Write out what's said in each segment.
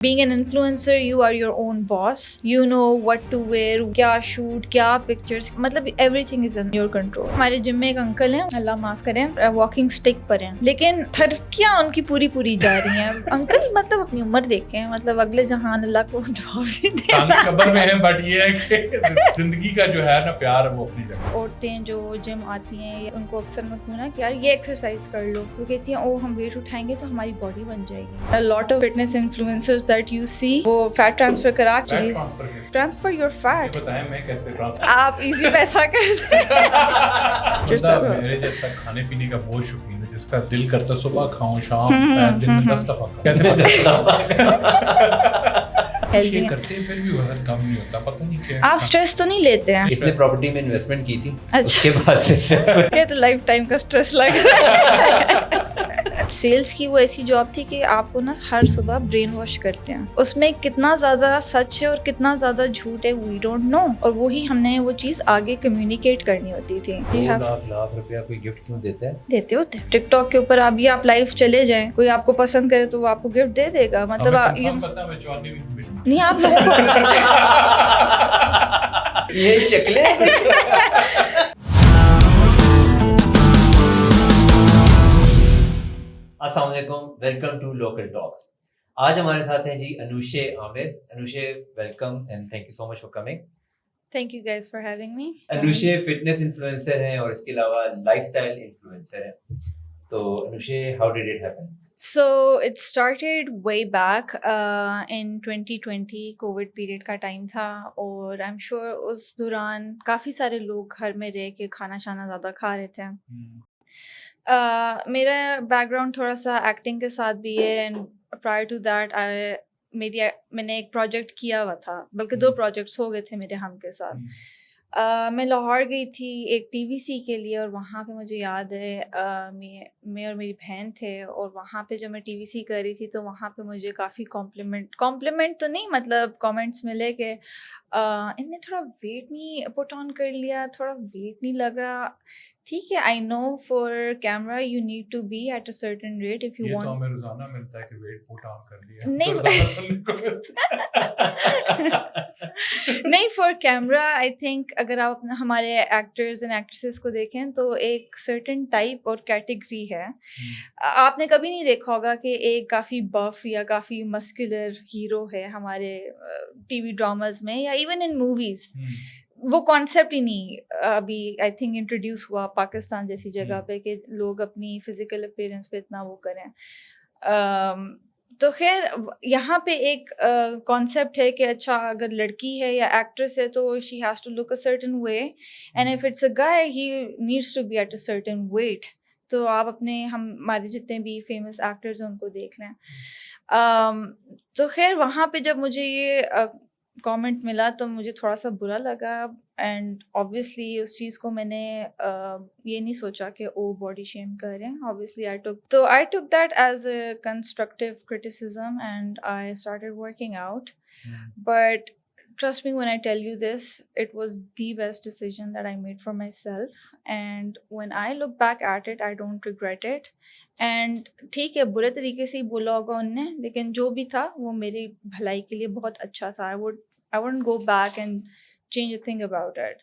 Being an influencer, you are your own boss. You know what to wear, کیا shoot, کیا pictures, مطلب everything is in your control. ہمارے جم میں ایک uncle ہیں, اللہ معاف کریں, walking stick پر ہیں, لیکن تھرکیاں ان کی پوری پوری جا رہی ہیں. انکل مطلب اپنی عمر دیکھیں, مطلب اگلے جہان اللہ کو جواب دے دیں. قبر میں ہیں, بٹ یہ ہے کہ زندگی کا جو ہے نا پیار وہ اپنی جگہ. عورتیں جو جم آتی ہیں ان کو اکثر میں پوچھنا کہ یار یہ ایکسرسائز کر لو, تو کہتی ہیں او ہم ویٹ اٹھائیں گے تو ہماری باڈی بن جائے گی. A lot of fitness influencers that you see وہ فیٹ ٹرانسفر کرا چیز ٹرانسفر یور فیٹ. بتائیں میں کیسے ٹرانسفر, آپ ایزی پیسہ کرتے ہیں. میرے جیسا کھانے پینے کا بہت شوقین ہے, جس کا دل کرتا صبح کھاؤں شام دن میں 10 دفعہ کیسے یہ کرتے ہیں پھر بھی وزن کم نہیں ہوتا, پتہ نہیں کیا. آپ اسٹریس تو نہیں لیتے ہیں؟ اس نے پراپرٹی میں انویسٹمنٹ کی تھی, اچھا اس کے بعد سے یہ تو لائف ٹائم کا اسٹریس لگ رہا ہے. سیلس کی وہ ایسی جاب تھی کہ آپ کو نا ہر صبح برین واش کرتے ہیں, اس میں کتنا زیادہ سچ ہے اور کتنا زیادہ جھوٹ ہے وی ڈونٹ نو, اور وہی ہم نے وہ چیز آگے کمیونیکیٹ کرنی ہوتی تھی. 2 لاکھ روپیہ کوئی گفٹ کیوں دیتا ہے؟ دیتے ہوتے ہیں ٹک ٹاک کے اوپر. ابھی آپ لائیو چلے جائیں, کوئی آپ کو پسند کرے تو وہ آپ کو گفٹ دے دے گا. مطلب نہیں, آپ لوگوں کو یہ شکلیں. السلام علیکم, ویلکم ٹو لوکل ٹاکس. آج ہمارے ساتھ ہیں جی Anoushay Aamir. Anoushay welcome and thank you so much for coming. Thank you guys for having me. Anoushay fitness influencer ہیں اور اس کے علاوہ لائف اسٹائل انفلوئنسر ہیں. تو Anoushay, how did it happen? So it started way back in 2020. Covid period کا time تھا, اور I'm sure اس دوران کافی سارے لوگ گھر میں رہ کے کھانا شانا زیادہ کھا رہے تھے. میرا بیک گراؤنڈ تھوڑا سا ایکٹنگ کے ساتھ بھی ہے, اینڈ پرائر ٹو دیٹ میں نے ایک پروجیکٹ کیا ہوا تھا, بلکہ 2 پروجیکٹس ہو گئے تھے میرے ہم کے ساتھ. میں لاہور گئی تھی ایک ٹی وی سی کے لیے, اور وہاں پہ مجھے یاد ہے میں اور میری بہن تھے, اور وہاں پہ جب میں ٹی وی سی کر رہی تھی تو وہاں پہ مجھے کافی کمپلیمنٹ تو نہیں, مطلب کامنٹس ملے کہ ان نے تھوڑا ویٹ نہیں پٹ آن کر لیا, تھوڑا ویٹ نہیں لگ رہا. ٹھیک ہے, I know for camera you need to be at a certain rate if you want. ہمیں روزانہ ملتا ہے کہ ویٹ پٹ آن کر لیا. نہیں, فار کیمرا آئی تھنک اگر آپ ہمارے ایکٹرز اینڈ ایکٹریسز کو دیکھیں تو ایک سرٹن ٹائپ اور کیٹیگری ہے. آپ نے کبھی نہیں دیکھا ہوگا کہ ایک کافی بف یا کافی مسکولر ہیرو ہے ہمارے ٹی وی ڈراماز میں یا ایون ان موویز. وہ کانسیپٹ ہی نہیں ابھی آئی تھنک انٹروڈیوس ہوا پاکستان جیسی جگہ پہ کہ لوگ اپنی فزیکل اپیرنس پہ اتنا وہ کریں. تو خیر یہاں پہ ایک کانسیپٹ ہے کہ اچھا اگر لڑکی ہے یا ایکٹریس ہے تو she has to look a certain way, and if it's a guy he needs to be at a certain weight. تو آپ اپنے ہمارے جتنے بھی فیمس ایکٹرز ہیں ان کو دیکھ لیں. تو خیر وہاں پہ جب مجھے یہ کامنٹ ملا تو مجھے تھوڑا سا برا لگا, اینڈ اوبویسلی اس چیز کو میں نے یہ نہیں سوچا کہ او باڈی شیم کر رہے ہیں. Obviously I took that as a constructive criticism and I started working out. But trust me when I tell you this, it was the best decision that I made for myself, and when I look back at it I don't regret it. And ٹھیک ہے برے طریقے سے ہی بولا ہوگا ان نے, لیکن جو بھی تھا وہ میری بھلائی کے لیے بہت اچھا تھا. I wouldn't go back and change a thing about it.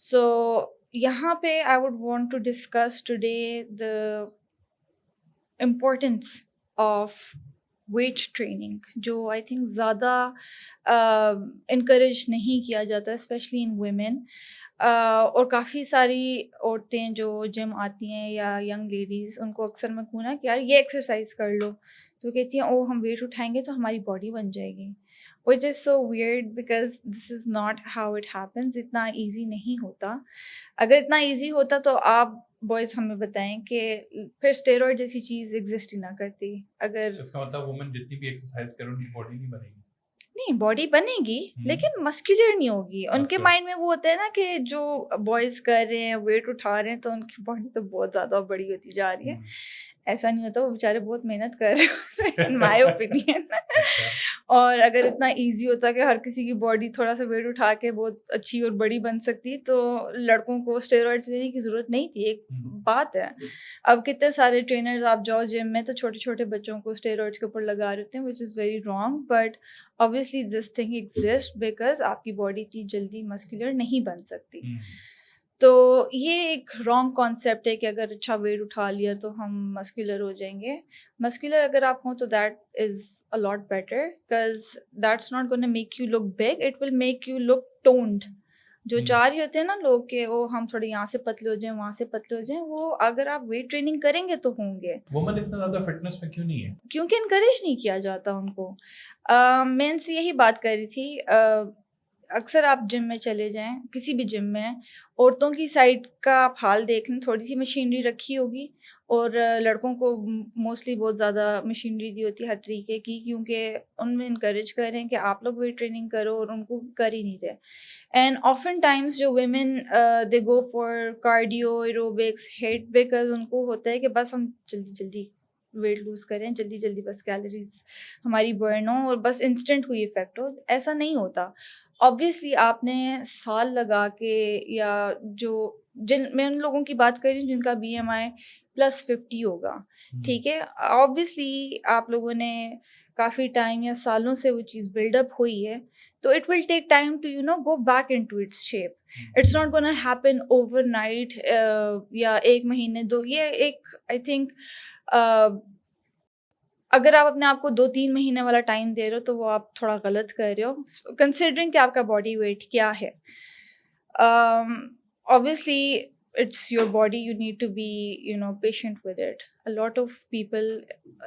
So یہاں پہ I would want to discuss today the importance of weight training, جو I think زیادہ encourage نہیں کیا جاتا اسپیشلی in women. اور کافی ساری عورتیں جو جم آتی ہیں یا ینگ لیڈیز, ان کو اکثر میں کہوں نا کہ یار یہ ایکسرسائز کر لو, تو کہتی ہیں او ہم ویٹ اٹھائیں گے تو ہماری باڈی بن جائے گی. which is so weird because this is not how it happens. اتنا ایزی نہیں ہوتا. اگر اتنا ایزی ہوتا تو آپ بوائز ہمیں بتائیں کہ پھر اسٹیرائڈ جیسی چیز ایگزسٹ ہی نہ کرتی. اگر اس کا مطلب وومن جتنی بھی ایکسرسائز کرے ان کی باڈی نہیں بنے گی. نہیں, باڈی بنے گی لیکن مسکولر نہیں ہوگی. ان کے مائنڈ میں وہ ہوتا ہے نا کہ جو بوائز کر رہے ہیں ویٹ اٹھا رہے ہیں تو ان کی باڈی تو بہت زیادہ بڑی ہوتی جا رہی ہے. ایسا نہیں ہوتا, وہ بیچارے بہت محنت کر رہے ہوتے ہیں ان مائی اوپینین. اور اگر اتنا ایزی ہوتا کہ ہر کسی کی باڈی تھوڑا سا ویٹ اٹھا کے بہت اچھی اور بڑی بن سکتی تو لڑکوں کو اسٹیرائڈس لینے کی ضرورت نہیں تھی. ایک بات ہے اب کتنے سارے ٹرینرز آپ جاؤ جم میں تو چھوٹے چھوٹے بچوں کو اسٹیرائڈس کے اوپر لگا رہے ہوتے ہیں which is very wrong, but obviously this thing exists because آپ کی باڈی اتنی جلدی مسکولر نہیں بن سکتی. تو یہ ایک رانگ کانسیپٹ ہے کہ اگر اچھا ویٹ اٹھا لیا تو ہم مسکولر ہو جائیں گے. مسکولر اگر آپ ہوں تو that is a lot better because that's not gonna make you look big, it will make you look toned. جو چاہ رہے ہوتے ہیں نا لوگ کہ وہ ہم تھوڑے یہاں سے پتلے ہو جائیں وہاں سے پتلے ہو جائیں, وہ اگر آپ ویٹ ٹریننگ کریں گے تو ہوں گے. وومن اتنا زیادہ فٹنس میں کیوں نہیں ہے؟ کیونکہ انکریج نہیں کیا جاتا ان کو. میں ان سے یہی بات کر رہی تھی, اکثر آپ جم میں چلے جائیں کسی بھی جم میں, عورتوں کی سائڈ کا آپ حال دیکھ لیں, تھوڑی سی مشینری رکھی ہوگی اور لڑکوں کو موسٹلی بہت زیادہ مشینری دی ہوتی ہے ہر طریقے کی, کیونکہ ان میں انکریج کر رہے ہیں کہ آپ لوگ ویٹ ٹریننگ کرو اور ان کو کر ہی نہیں رہے. اینڈ آفن ٹائمس جو women they go for cardio aerobics hate because ان کو ہوتا ہے کہ بس ہم جلدی جلدی ویٹ لوز کریں, جلدی جلدی بس کیلریز ہماری برن ہو اور بس انسٹنٹ ہوئی افیکٹ ہو. ایسا نہیں ہوتا. آبویسلی آپ نے سال لگا کے, یا جو میں ان لوگوں کی بات کر رہی ہوں جن کا BMI +50 ہوگا, ٹھیک ہے, آبویسلی آپ لوگوں نے کافی ٹائم یا سالوں سے وہ چیز بلڈ اپ ہوئی ہے, تو it will take time to go back into its shape. It's not gonna happen overnight یا ایک مہینے دو. یہ ایک آئی تھنک اگر آپ اپنے آپ کو 2-3 مہینے والا ٹائم دے رہے ہو تو وہ آپ تھوڑا غلط کر رہے ہو, کنسیڈرنگ کہ آپ کا باڈی ویٹ کیا ہے. Obviously it's your body, you need to be patient with it. A lot of people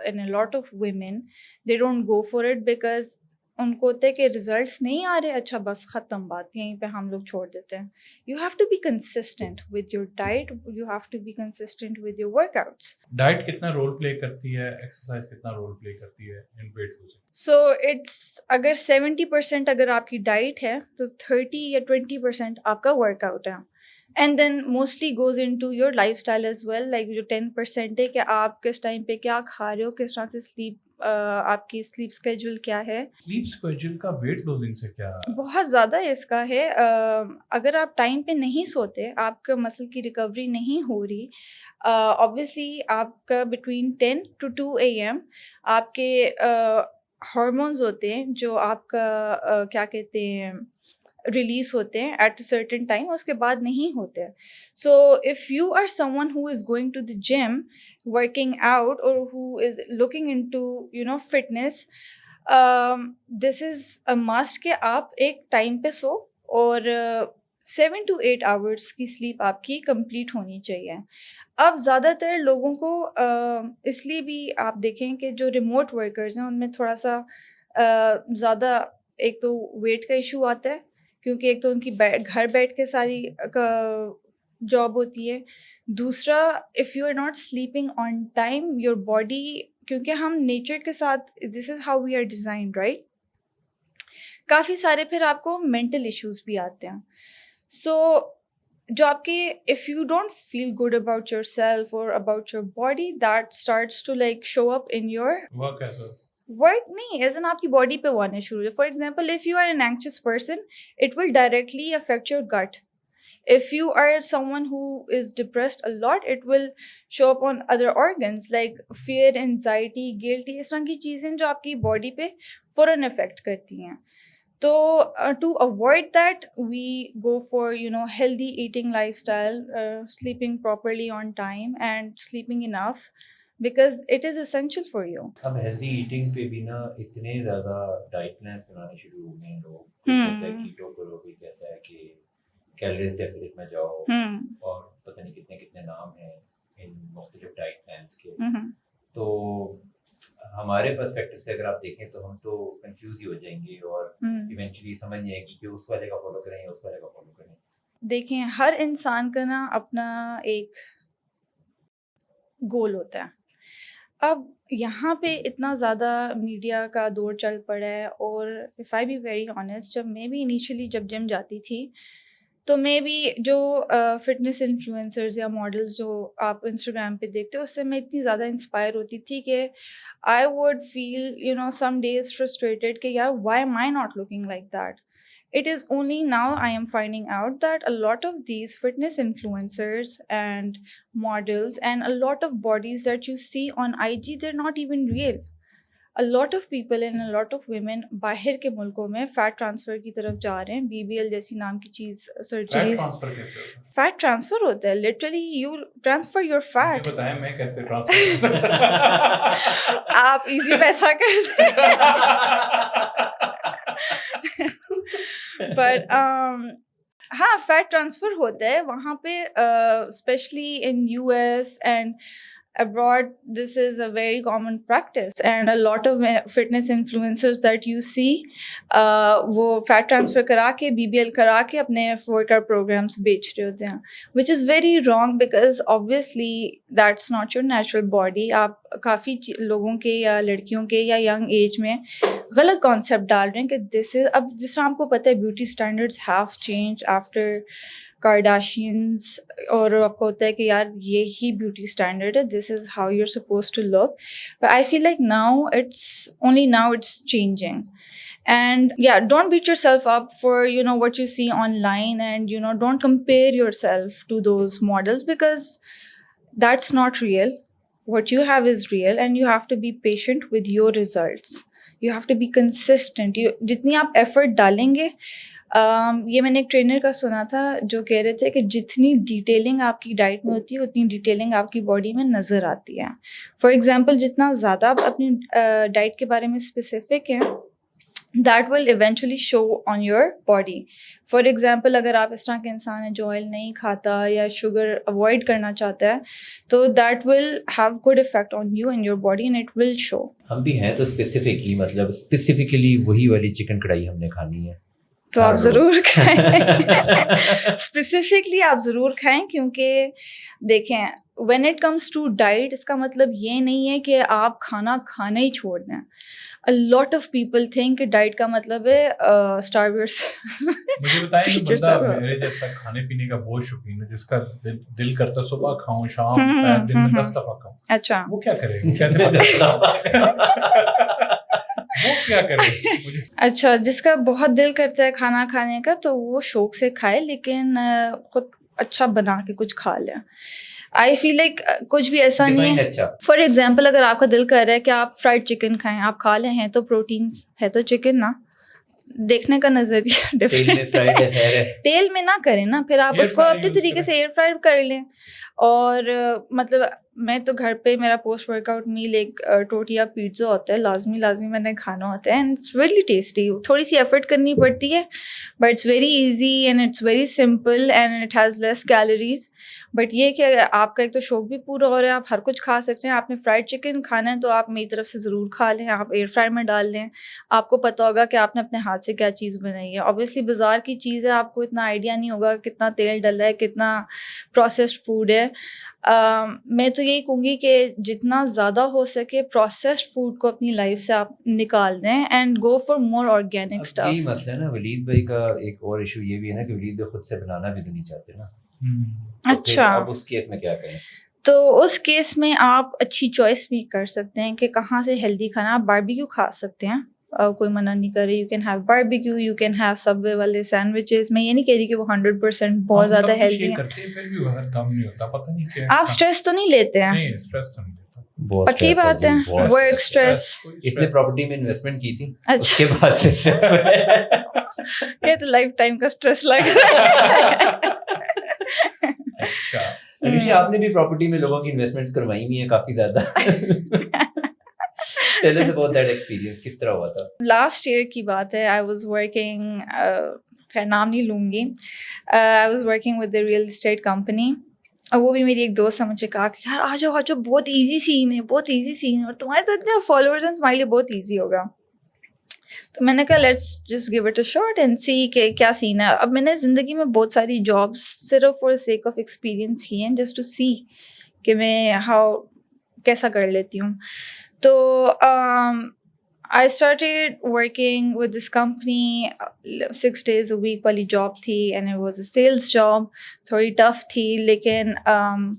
and a lot of women, they don't go for it because ان کو ہوتا ہے کہ ریزلٹس نہیں آ رہے, اچھا بس ختم بات, یہیں پہ ہم لوگ چھوڑ دیتے ہیں. You have to be consistent with your diet, you have to be consistent with your workouts. Diet کتنا رول پلے کرتی ہے, ایکسرسائز کتنا رول پلے کرتی ہے in weight losing? So it's اگر 70% اگر آپ کی ڈائٹ ہے تو 30 یا 20% آپ کا ورک آؤٹ ہے. And then mostly goes into your lifestyle as well, like جو 10% ہے کہ آپ کس ٹائم پہ کیا کھا رہے ہو, کس طرح سے سلیپ, آپ کی سلیپ اسکیجول کیا ہے. سلیپ اسکیجول کا ویٹ لوزنگ سے کیا بہت زیادہ اس کا ہے. اگر آپ ٹائم پہ نہیں سوتے, آپ کا مسل کی ریکوری نہیں ہو رہی, obviously آپ کا بٹوین 10 to 2 AM آپ کے ہارمونز ہوتے ہیں جو آپ کا کیا کہتے ہیں ریلیز ہوتے ہیں ایٹ اے سرٹن ٹائم, اس کے بعد نہیں ہوتے. So if you are someone who is going to the gym working out اور who is looking into fitness, this is a must کہ آپ ایک ٹائم پہ سو اور 7 to 8 hours کی سلیپ آپ کی کمپلیٹ ہونی چاہیے. اب زیادہ تر لوگوں کو اس لیے بھی آپ دیکھیں کہ جو ریموٹ ورکرز ہیں ان میں تھوڑا سا زیادہ ایک تو ویٹ کا ایشو آتا ہے, کیونکہ ایک تو ان کی گھر بیٹھ کے ساری جاب ہوتی ہے. دوسرا, if you are not sleeping on time, your body, کیونکہ ہم نیچر کے ساتھ, this is how we are designed right, کافی سارے پھر آپ کو مینٹل ایشوز بھی آتے ہیں. سو جو آپ کے if you don't feel good about yourself اور about your body, that starts to like show up in your work. نہیں ایز این آپ کی باڈی پہ وہ آنا شروع ہے. For example if you are an anxious person, it will directly affect your gut. If you are someone who is depressed a lot, it will show up on other organs like fear, anxiety, guilt. اس طرح کی چیزیں جو آپ کی body پہ فوراً effect کرتی ہیں. تو to avoid that, we go for healthy eating lifestyle, sleeping properly on time and sleeping enough because it is essential for you. اب ہیلدی ایٹنگ پہ بھی نا اتنے زیادہ ڈائٹ پلانس بنانے شروع ہو گئے ہیں لوگ. کوئی کہتا ہے کیٹو کرو, کوئی کہتا ہے کہ کیلریز ڈیفیسٹ میں جاؤ, اور پتہ نہیں کتنے کتنے نام ہیں ان مختلف ڈائٹ پلانس کے. تو ہمارے پرسپیکٹو سے اگر آپ دیکھیں تو ہم تو کنفیوز ہی ہو جائیں گے اور ایونچولی سمجھ نہیں آئے گی کہ اس والے کا فالو کریں یا اس والے کا فالو کریں. دیکھیں ہر انسان کا نا اپنا ایک گول ہوتا ہے. اب یہاں پہ اتنا زیادہ میڈیا کا دور چل پڑا ہے, اور if I be very honest, جب میں بھی انیشلی جب جم جاتی تھی تو مے بی جو فٹنس انفلوئنسرز یا ماڈلز جو آپ انسٹاگرام پہ دیکھتے ہو اس سے میں اتنی زیادہ انسپائر ہوتی تھی کہ I would feel some days frustrated کہ یار why am I not looking like that. It is only now I am finding out that a lot of these fitness influencers and models and a lot of bodies that you see on IG, they're not even real. A lot of people and a lot of women باہر کے ملکوں میں fat transfer کی طرف جا رہے ہیں. BBL جیسی نام کی چیز سرجریز. فیٹ ٹرانسفر ہوتا ہے literally, you transfer your fat. بتائیں میں کیسے ٹرانسفر آپ ایزی پیسہ کرتے ہیں. بٹ ہاں فیٹ ٹرانسفر ہوتا ہے وہاں پہ, especially in US and abroad. This is a very common practice and a lot of fitness influencers that you see وہ fat transfer کرا کے BBL کرا کے اپنے workout programs بیچ رہے ہوتے ہیں, which is very wrong because obviously that's not your natural body. آپ کافی لوگوں کے یا لڑکیوں کے یا ینگ ایج میں غلط کانسیپٹ ڈال رہے ہیں کہ this is, اب جس طرح آپ کو پتہ ہے beauty standards have changed after کارڈاشینس, اور آپ کو ہوتا ہے کہ یار یہی بیوٹی اسٹینڈرڈ ہے, this is how you are suppose to look. But I feel like now it's changing. And yeah, don't beat yourself up for what you see online, and don't compare yourself to those models because that's not real. What you have is real, and you have to be patient with your results. You have to be consistent. جتنی آپ effort ڈالیں گے, یہ میں نے ایک trainer کا سنا تھا جو کہہ رہے تھے کہ جتنی ڈیٹیلنگ آپ کی ڈائٹ میں ہوتی ہے اتنی ڈیٹیلنگ آپ کی باڈی میں نظر آتی ہے. فار ایگزامپل جتنا زیادہ آپ اپنی ڈائٹ کے بارے میں اسپیسیفک ہیں, that will eventually show on your body. For example, اگر آپ اس طرح کے انسان ہیں جو آئل نہیں کھاتا یا شوگر اوائڈ کرنا چاہتا ہے, تو that will have good effect on you and your body and it will show. ہم بھی ہیں تو اسپیسیفک ہی, مطلب اسپیسیفکلی وہی والی چکن کڑھائی ہم نے کھانی ہے, تو آپ ضرور کھائیں. اسپیسیفکلی آپ ضرور کھائیں, کیونکہ دیکھیں when it comes to diet اس کا مطلب یہ نہیں ہے کہ آپ کھانا کھانا ہی چھوڑ دیں. A lot of people think کہ ڈائٹ کا مطلب ہے starve yourself. مجھے بتائیں کہ بندہ میرے جیسا کھانے پینے کا بہت شوقین ہے, جس کا دل کرتا صبح کھاؤں شام دن میں 10 دفعہ کھاؤں, اچھا وہ کیا کرے, وہ کیسے وہ کیا کرے؟ اچھا, جس کا بہت دل کرتا ہے کھانا کھانے کا تو وہ شوق سے کھائے, لیکن خود اچھا بنا کے کچھ کھا لیں. آئی فیل لائک کچھ بھی ایسا نہیں ہے. فار ایگزامپل اگر آپ کا دل کر رہا ہے کہ آپ فرائڈ چکن کھائیں, آپ کھا لیں, ہیں تو پروٹینس ہے تو چکن نا, دیکھنے کا نظریہ ڈفرینٹ. تیل میں نہ کریں نا, پھر آپ اس کو اپنے طریقے سے ایئر فرائڈ کر لیں. اور مطلب میں تو گھر پہ میرا پوسٹ ورک آؤٹ میل ایک ٹوٹیا پیزا ہوتا ہے, لازمی میں نے کھانا ہوتا ہے, اینڈ اٹس ویری ٹیسٹی. تھوڑی سی ایفرٹ کرنی پڑتی ہے but it's very easy and it's very simple and it has less calories. But یہ کہ آپ کا ایک تو شوق بھی پورا ہو رہا ہے, آپ ہر کچھ کھا سکتے ہیں. آپ نے فرائڈ چکن کھانا ہے تو آپ میری طرف سے ضرور کھا لیں, آپ ایئر فرائی میں ڈال لیں, آپ کو پتہ ہوگا کہ آپ نے اپنے ہاتھ سے کیا چیز بنائی ہے. اوبویسلی بازار کی چیز ہے, آپ کو اتنا آئیڈیا نہیں ہوگا کتنا تیل ڈلا ہے, کتنا پروسیسڈ فوڈ ہے. میں تو یہی کہوں گی کہ جتنا زیادہ ہو سکے پروسیسڈ فوڈ کو اپنی لائف سے آپ نکال دیں and go for more organic stuff. یہی مسئلہ ہے نا ولید بھائی کا. ایک اور ایشو یہ بھی ہے نا کہ ولید بھائی خود سے بنانا بھی تو نہیں چاہتے نا. اچھا, اب اس کیس میں کیا کریں؟ تو اس کیس میں آپ اچھی چوائس بھی کر سکتے ہیں کہ کہاں سے ہیلدی کھانا. آپ باربیکیو کھا سکتے ہیں, کوئی منع نہیں کر رہی. You can have barbecue, you can have Subway والے سینڈوچز. میں یہ نہیں کہہ رہی کہ وہ 100% بہت زیادہ ہیلدی ہیں, آپ اسٹریس تو نہیں لیتے ہیں. پکی بات ہے, ورک اسٹریس. اس نے پراپرٹی میں انویسٹمنٹ کی تھی, اچھا, اس کے بعد سے یہ تو لائف ٹائم کا اسٹریس لگ رہا ہے. اچھا, آپ نے بھی پراپرٹی میں لوگوں کی انویسٹمنٹس کروائی ہوئی ہیں کافی زیادہ. Tell us about that experience. کس طرح ہوا تھا؟ لاسٹ ایئر کی بات ہے. I was working, خیر نام نہیں لوں گی, I was working with a real estate company. اور وہ بھی میری ایک دوست مجھے کہا کہ یار آ جاؤ بہت ایزی سین ہے, بہت ایزی سین ہے, اور تمہارے تو اتنے فالوورز ہیں, تمہارے لیے بہت ایزی ہوگا. تو میں نے کہا let's just give it a shot and see کہ کیا سین ہے. اب میں نے زندگی میں بہت ساری جابس صرف فار سیک آف ایکسپیرئنس کی ہیں, جسٹ ٹو سی کہ میں کیسا کر لیتی ہوں. تو I started working with this company 6 days a week والی جاب تھی and it was a sales job. تھوڑی ٹف تھی لیکن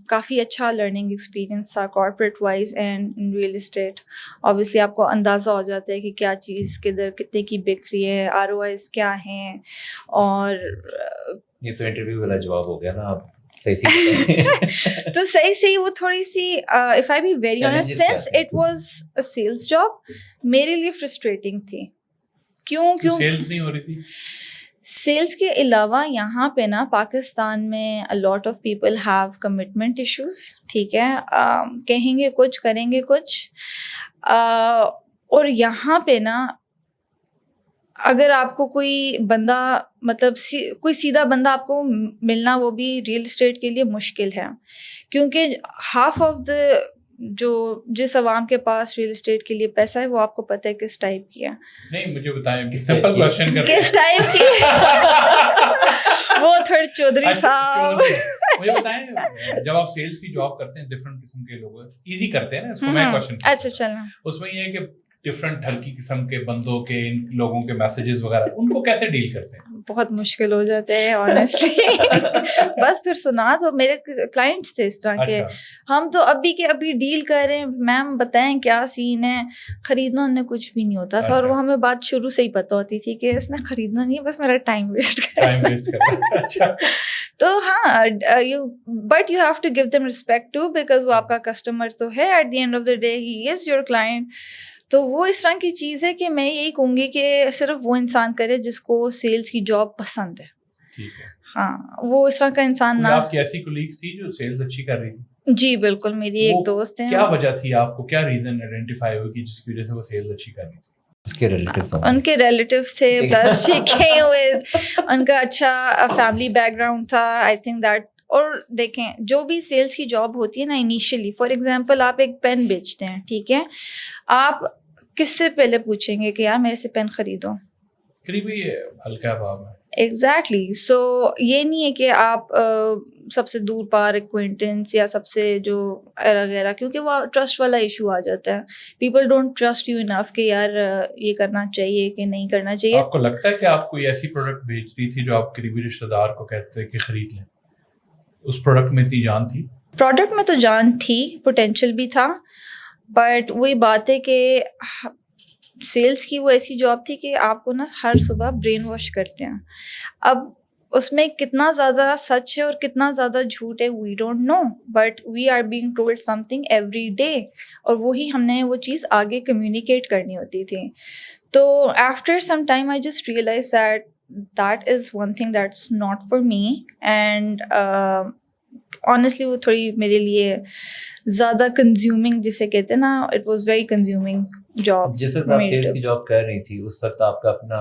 کافی اچھا لرننگ ایکسپیرینس تھا corporate wise and in real estate. Obviously آپ کو اندازہ ہو جاتا ہے کہ کیا چیز کدھر کتنے کی بک رہی ہے, ROIs کیا ہیں. اور یہ تو انٹرویو والا جواب ہو گیا نا. آپ تو صحیح وہ تھوڑی سی if I be very honest since it was a sales job میرے لیے فرسٹریٹنگ تھی. کیوں سیلز نہیں ہو رہی تھی. سیلز کے علاوہ یہاں پہ نا پاکستان میں a lot of people have commitment issues. ٹھیک ہے, کہیں گے کچھ کریں گے کچھ, اور یہاں پہ نا اگر آپ کو کوئی بندہ مطلب کوئی سیدھا بندہ آپ کو ملنا وہ بھی ریئل اسٹیٹ کے لیے مشکل ہے, کیونکہ ہاف آف دا جس عوام کے پاس ریئل اسٹیٹ کے لیے پیسہ ہے وہ آپ کو پتہ ہے کس ٹائپ کی ہے. نہیں مجھے بتائیں سمپل کوسچن کرتے ہیں کس ٹائپ کی وہ تھوڑے چودھری صاحب. مجھے بتائیں جب آپ سیلز کی جاب کرتے ہیں ڈفرینٹ قسم کے لوگ ایزی کرتے ہیں نا اس کو, میں کوسچن اچھا چلنا اس میں یہ ہے کہ ڈفرینٹ ہلکی قسم کے بندوں کے ان لوگوں کے میسیجز وغیرہ ان کو کیسے ڈیل کرتے ہیں؟ بہت مشکل ہو جاتے ہیں آنیسٹلی. بس پھر سنا تو میرے کلائنٹس تھے اس طرح کے, ہم تو ابھی کے ابھی ڈیل کر رہے ہیں, میم بتائیں کیا سین ہے, خریدنا انہیں کچھ بھی نہیں ہوتا تھا, اور وہ ہمیں بات شروع سے ہی پتہ ہوتی تھی کہ اس نے خریدنا نہیں ہے, بس میرا ٹائم ویسٹ کرنا. تو ہاں but you have to give them respect too, because وہ آپ کا کسٹمر تو ہے, at the end of the day he is your client. تو وہ اس طرح کی چیز ہے کہ میں یہی کہوں گی کہ صرف وہ انسان کرے جس کو سیلز کی جاب پسند ہے. ہاں وہ اس طرح کا انسان نہ. آپ کی ایسی کولیگز تھی جو سیلز اچھی کر رہی تھی؟ جی بالکل, میری ایک دوست ہیں. کیا وجہ تھی, آپ کو کیا ریزن آئیڈینٹیفائی ہوئی کہ جس کی وجہ سے وہ سیلز اچھی کر رہی تھی؟ ان کے ریلیٹیوز تھے, plus she came with in کا اچھا فیملی بیک گراؤنڈ تھا. I think that. اور دیکھیں جو بھی سیلز کی جاب ہوتی ہے نا انیشیلی, فار ایگزامپل آپ ایک پین بیچتے ہیں, ٹھیک ہے, آپ کس سے پہلے پوچھیں گے کہ یار میرے سے پین خریدو؟ قریبی ہلکا باب ہے. ایگزیکٹلی. سو یہ نہیں ہے کہ آپ سب سے دور پار ایکوینٹنس یا سب سے جو وغیرہ, کیونکہ وہ ٹرسٹ والا ایشو آ جاتا ہے. People don't trust you enough کہ یار یہ کرنا چاہیے کہ نہیں کرنا چاہیے. آپ کو لگتا ہے کہ آپ کوئی ایسی پروڈکٹ بیچ رہی تھی جو آپ قریبی رشتہ دار کو کہتے کہ خرید لیں, اس پروڈکٹ میں اتنی جان تھی؟ پروڈکٹ میں تو جان تھی, پوٹینشیل بھی تھا, بٹ وہی بات ہے کہ سیلس کی وہ ایسی جاب تھی کہ آپ کو نا ہر صبح برین واش کرتے ہیں. اب اس میں کتنا زیادہ سچ ہے اور کتنا زیادہ جھوٹ ہے we don't know, but we are being told something every day, اور وہی ہم نے وہ چیز آگے کمیونیکیٹ کرنی ہوتی تھی. تو after some time I just realize that is one thing that's not for me, and honestly وہ تھوڑی میرے لیے زیادہ کنزیومنگ جسے کہتے ہیں نا, it was very consuming job. جس وقت آپ سیلس کی جاب کر رہی تھی اس وقت آپ کا اپنا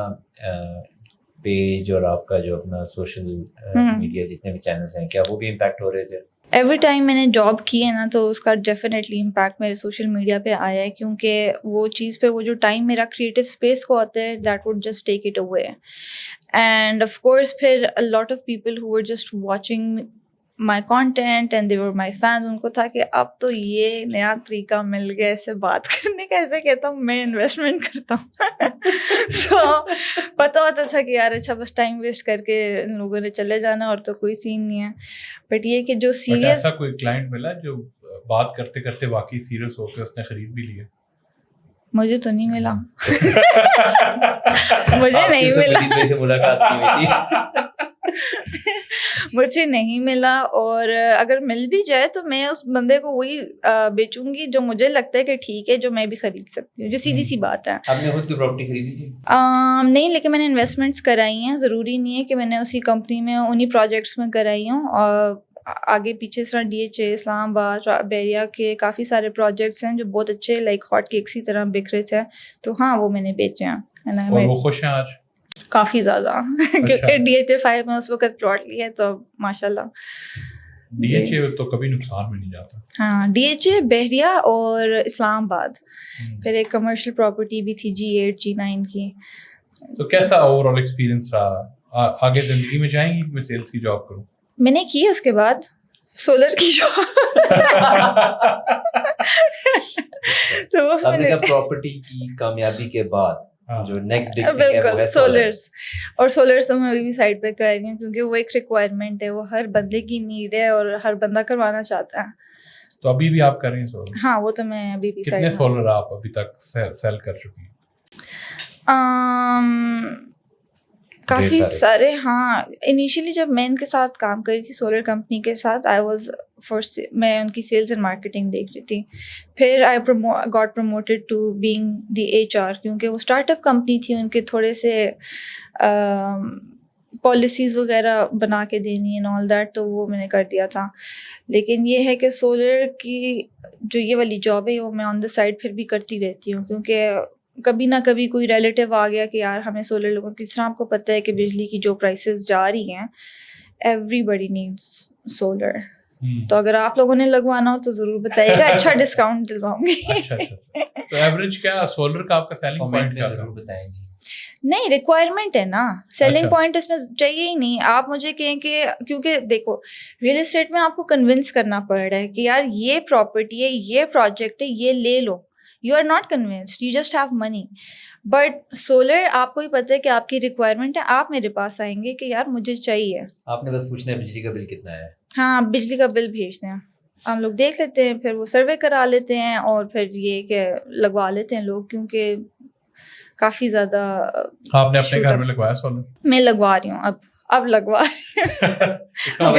پیج اور آپ کا جو اپنا سوشل میڈیا جتنے بھی چینلز ہیں, کیا وہ بھی امپیکٹ ہو رہے تھے؟ ایوری ٹائم میں نے جاب کی ہے نا تو اس کا ڈیفینیٹلی امپیکٹ میرے سوشل میڈیا پہ آیا ہے, کیونکہ وہ چیز پہ وہ جو ٹائم میرا کریٹو اسپیس کو آتا ہے that would just take it away. And of course پھر a lot of people who were just watching my content and they were my fans, ان کو تھا کہ اب تو یہ نیا طریقہ مل گیا ایسے بات کرنے کا, ایسے کہتا ہوں میں انویسٹمنٹ کرتا ہوں. سو پتہ ہوتا تھا کہ یار اچھا بس ٹائم ویسٹ کر کے ان لوگوں نے چلے جانا اور تو کوئی سین نہیں ہے. بٹ یہ کہ جو سیریس, ایسا کوئی کلائنٹ ملا جو بات کرتے کرتے واقعی سیریس ہو کے اس نے خرید بھی لیا؟ مجھے تو نہیں ملا. مجھے نہیں ملا, مجھے نہیں ملا. اور اگر مل بھی جائے تو میں اس بندے کو وہی بیچوں گی جو مجھے لگتا ہے کہ ٹھیک ہے, جو میں بھی خرید سکتی ہوں, جو سیدھی سی بات ہے. آپ نے خود کی پراپرٹی خریدی تھی؟ نہیں, لیکن میں نے انویسٹمنٹس کرائی ہیں. ضروری نہیں ہے کہ میں نے اسی کمپنی میں انہی پروجیکٹس میں کرائی ہوں, اور آگے پیچھے اس طرح DHA, اسلام آباد, بحریہ کے کافی سارے پروجیکٹس ہیں جو بہت اچھے لائک ہاٹ کیکس کی طرح بک رہے تھے. تو ہاں وہ میں نے بیچے ہیں. اور وہ خوش ہیں آج؟ کافی زیادہ, کیونکہ DHA 5 میں اس وقت پلاٹ لی ہے تو ماشاء اللہ. DHA تو کبھی نقصان میں نہیں جاتا. ہاں DHA, بحریہ اور اسلام آباد, پھر ایک کمرشل پراپرٹی بھی تھی G8 G9 کی. تو کیسا اوور آل ایکسپیرینس رہا؟ آگے زندگی میں چاہیں گی کہ میں سیلس کی جاب کروں؟ میں نے کی اس کے بعد سولر کی جاب. تو وہ آپ نے کہا پراپرٹی کی کامیابی کے بعد جو نیکسٹ بگ تھنگ ہے وہ بالکل ہے سولرز. اور سولرز تو میں ابھی بھی سائڈ پہ کر رہی ہوں کیونکہ وہ ایک ریکوائرمنٹ ہے, وہ ہر بندے کی نیڈ ہے اور ہر بندہ کروانا چاہتا ہے. تو ابھی بھی آپ کر رہی ہیں سولر؟ ہاں وہ تو میں ابھی بھی کتنے سولر آپ ابھی تک سیل کر چکی ہیں؟ کافی سارے. ہاں انیشیلی جب میں ان کے ساتھ کام کر رہی تھی سولر کمپنی کے ساتھ, میں ان کی سیلز اینڈ مارکیٹنگ دیکھ رہی تھی. پھر I got promoted to being the HR کیونکہ وہ اسٹارٹ اپ کمپنی تھی, ان کے تھوڑے سے پالیسیز وغیرہ بنا کے دینی اینڈ آل دیٹ, تو وہ میں نے کر دیا تھا. لیکن یہ ہے کہ سولر کی جو یہ والی جاب ہے وہ میں آن دا سائڈ پھر بھی کرتی رہتی ہوں کیونکہ کبھی نہ کبھی کوئی ریلیٹیو آ گیا کہ یار ہمیں سولر لگاؤ. کس طرح آپ کو پتہ ہے کہ بجلی کی جو پرائسز جا رہی ہیں, ایوری بڈی نیڈس سولر. تو اگر آپ لوگوں نے لگوانا ہو تو ضرور بتائیے گا, اچھا ڈسکاؤنٹ دلواؤں گی. تو ایوریج کیا سولر کا آپ کا سیلنگ پوائنٹ کیا ضرور بتائیں جی. نہیں ریکوائرمنٹ ہے نا, سیلنگ پوائنٹ اس میں چاہیے ہی نہیں. آپ مجھے کہیں کہ کیونکہ دیکھو ریئل اسٹیٹ میں آپ کو کنونس کرنا پڑ رہا ہے کہ یار یہ پراپرٹی ہے, یہ پروجیکٹ ہے, یہ لے لو. You are not convinced, you just have money. But solar آپ کو ہی پتہ ہے کہ آپ کی ریکوائرمنٹ ہے, آپ میرے پاس آئیں گے کہ یار مجھے چاہیے. آپ نے بس پوچھنا ہے بجلی کا بل کتنا ہے. ہاں بجلی کا بل بھیج دیں, ہم لوگ دیکھ لیتے ہیں, پھر وہ سروے کرا لیتے ہیں اور پھر یہ کہ لگوا لیتے ہیں لوگ. کیونکہ کافی زیادہ. آپ نے اپنے گھر میں لگوایا سولر؟ میں لگوا رہی ہوں, اب لگوا رہی ہوں.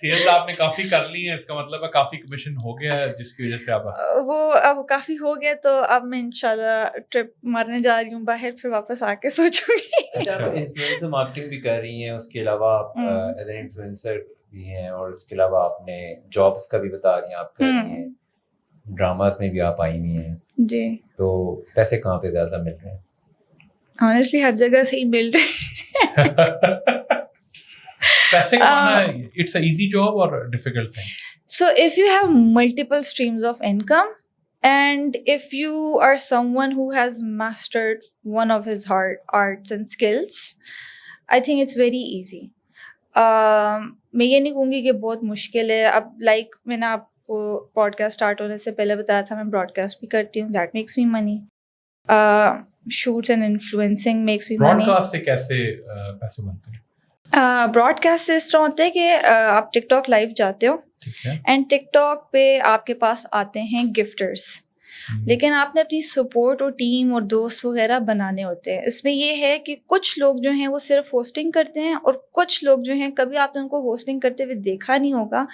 سیلز آپ نے کافی کر لی ہیں, اس کا مطلب ہے کافی کمیشن ہو گیا ہے جس کی وجہ سے آپ وہ اب کافی ہو گیا. تو اب میں انشاءاللہ ٹرپ مارنے جا رہی ہوں باہر, پھر واپس آ کے سوچوں گی. اچھا آپ انفلوئنسر مارکیٹنگ بھی کر رہی ہیں, اس کے علاوہ آپ ایز این انفلوئنسر بھی ہیں, اور اس کے علاوہ آپ نے جابس کا بھی بتا رہی ہیں آپ کر رہی ہیں, ڈراماز میں بھی آپ آئی ہوئی ہیں جی. تو پیسے کہاں پہ زیادہ مل رہے ہیں؟ آنیسٹلی ہر جگہ سے ہی مل رہے ہیں. پیسے کمانا اٹس اے ایزی جاب اور difficult thing. So if you have multiple streams of income and if you are someone who has mastered one of his arts and skills, I think it's very easy. میں یہ نہیں کہوں گی کہ بہت مشکل ہے. اب لائک میں نے آپ کو پوڈ کاسٹ اسٹارٹ ہونے سے پہلے بتایا تھا, میں براڈ کاسٹ بھی کرتی ہوں, that makes me money. Shoots and influencing makes me money. Broadcast سے کیسے پیسے بنتے ہیں؟ براڈ کاسٹ سے اس طرح ہوتا ہے کہ آپ ٹک ٹاک لائیو جاتے ہو اینڈ ٹک ٹاک پہ آپ کے پاس آتے ہیں گفٹرس, لیکن آپ نے اپنی سپورٹ اور ٹیم اور دوست وغیرہ بنانے ہوتے ہیں. اس میں یہ ہے کہ کچھ لوگ جو ہیں وہ صرف ہوسٹنگ کرتے ہیں, اور کچھ لوگ جو ہیں کبھی آپ نے ان کو ہوسٹنگ کرتے ہوئے دیکھا نہیں ہوگا,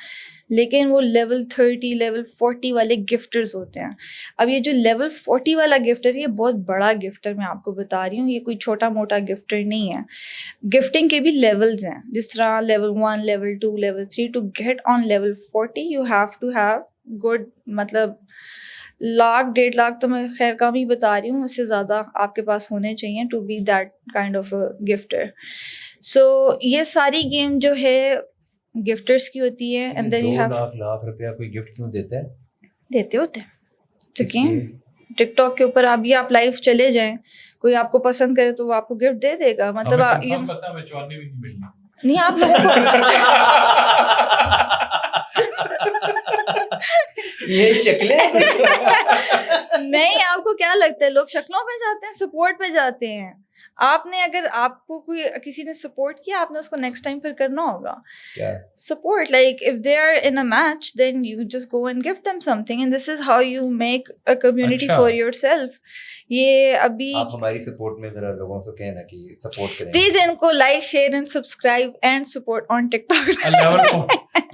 لیکن وہ لیول 30 لیول 40 والے گفٹرز ہوتے ہیں. اب یہ جو لیول 40 والا گفٹر, یہ بہت بڑا گفٹر میں آپ کو بتا رہی ہوں, یہ کوئی چھوٹا موٹا گفٹر نہیں ہے. گفٹنگ کے بھی لیولز ہیں, جس طرح level 1 level 2 level 3. To get on level 40 you have to have good, مطلب 1.5 لاکھ تو میں خیر کم ہی بتا رہی ہوں, اس سے زیادہ آپ کے پاس ہونے چاہیے to be that kind of gifter. So یہ ساری گیم جو ہے گفٹرس کی ہوتی ہے. And then you have 2 lakh روپیہ کوئی گفٹ کیوں دیتا ہے؟ دیتے ہوتے ہیں ٹک ٹاک کے اوپر. ابھی آپ لائیو چلے جائیں, کوئی آپ کو پسند کرے تو وہ آپ کو گفٹ دے دے گا. مطلب نہیں آپ لوگوں کو یہ شکلیں نہیں, آپ کو کیا لگتا ہے لوگ شکلوں پہ جاتے ہیں, سپورٹ پہ جاتے ہیں. آپ نے اگر آپ کو کوئی کسی نے سپورٹ کیا, آپ نے اس کو نیکسٹ ٹائم پھر کرنا ہوگا support. Like if they are in a match then you just go and give them something, and this is how you make a community for yourself. یہ ابھی آپ ہماری سپورٹ میں ذرا لوگوں سے کہنا کہ سپورٹ کریں پلیز, ان کو like share and subscribe and support on TikTok.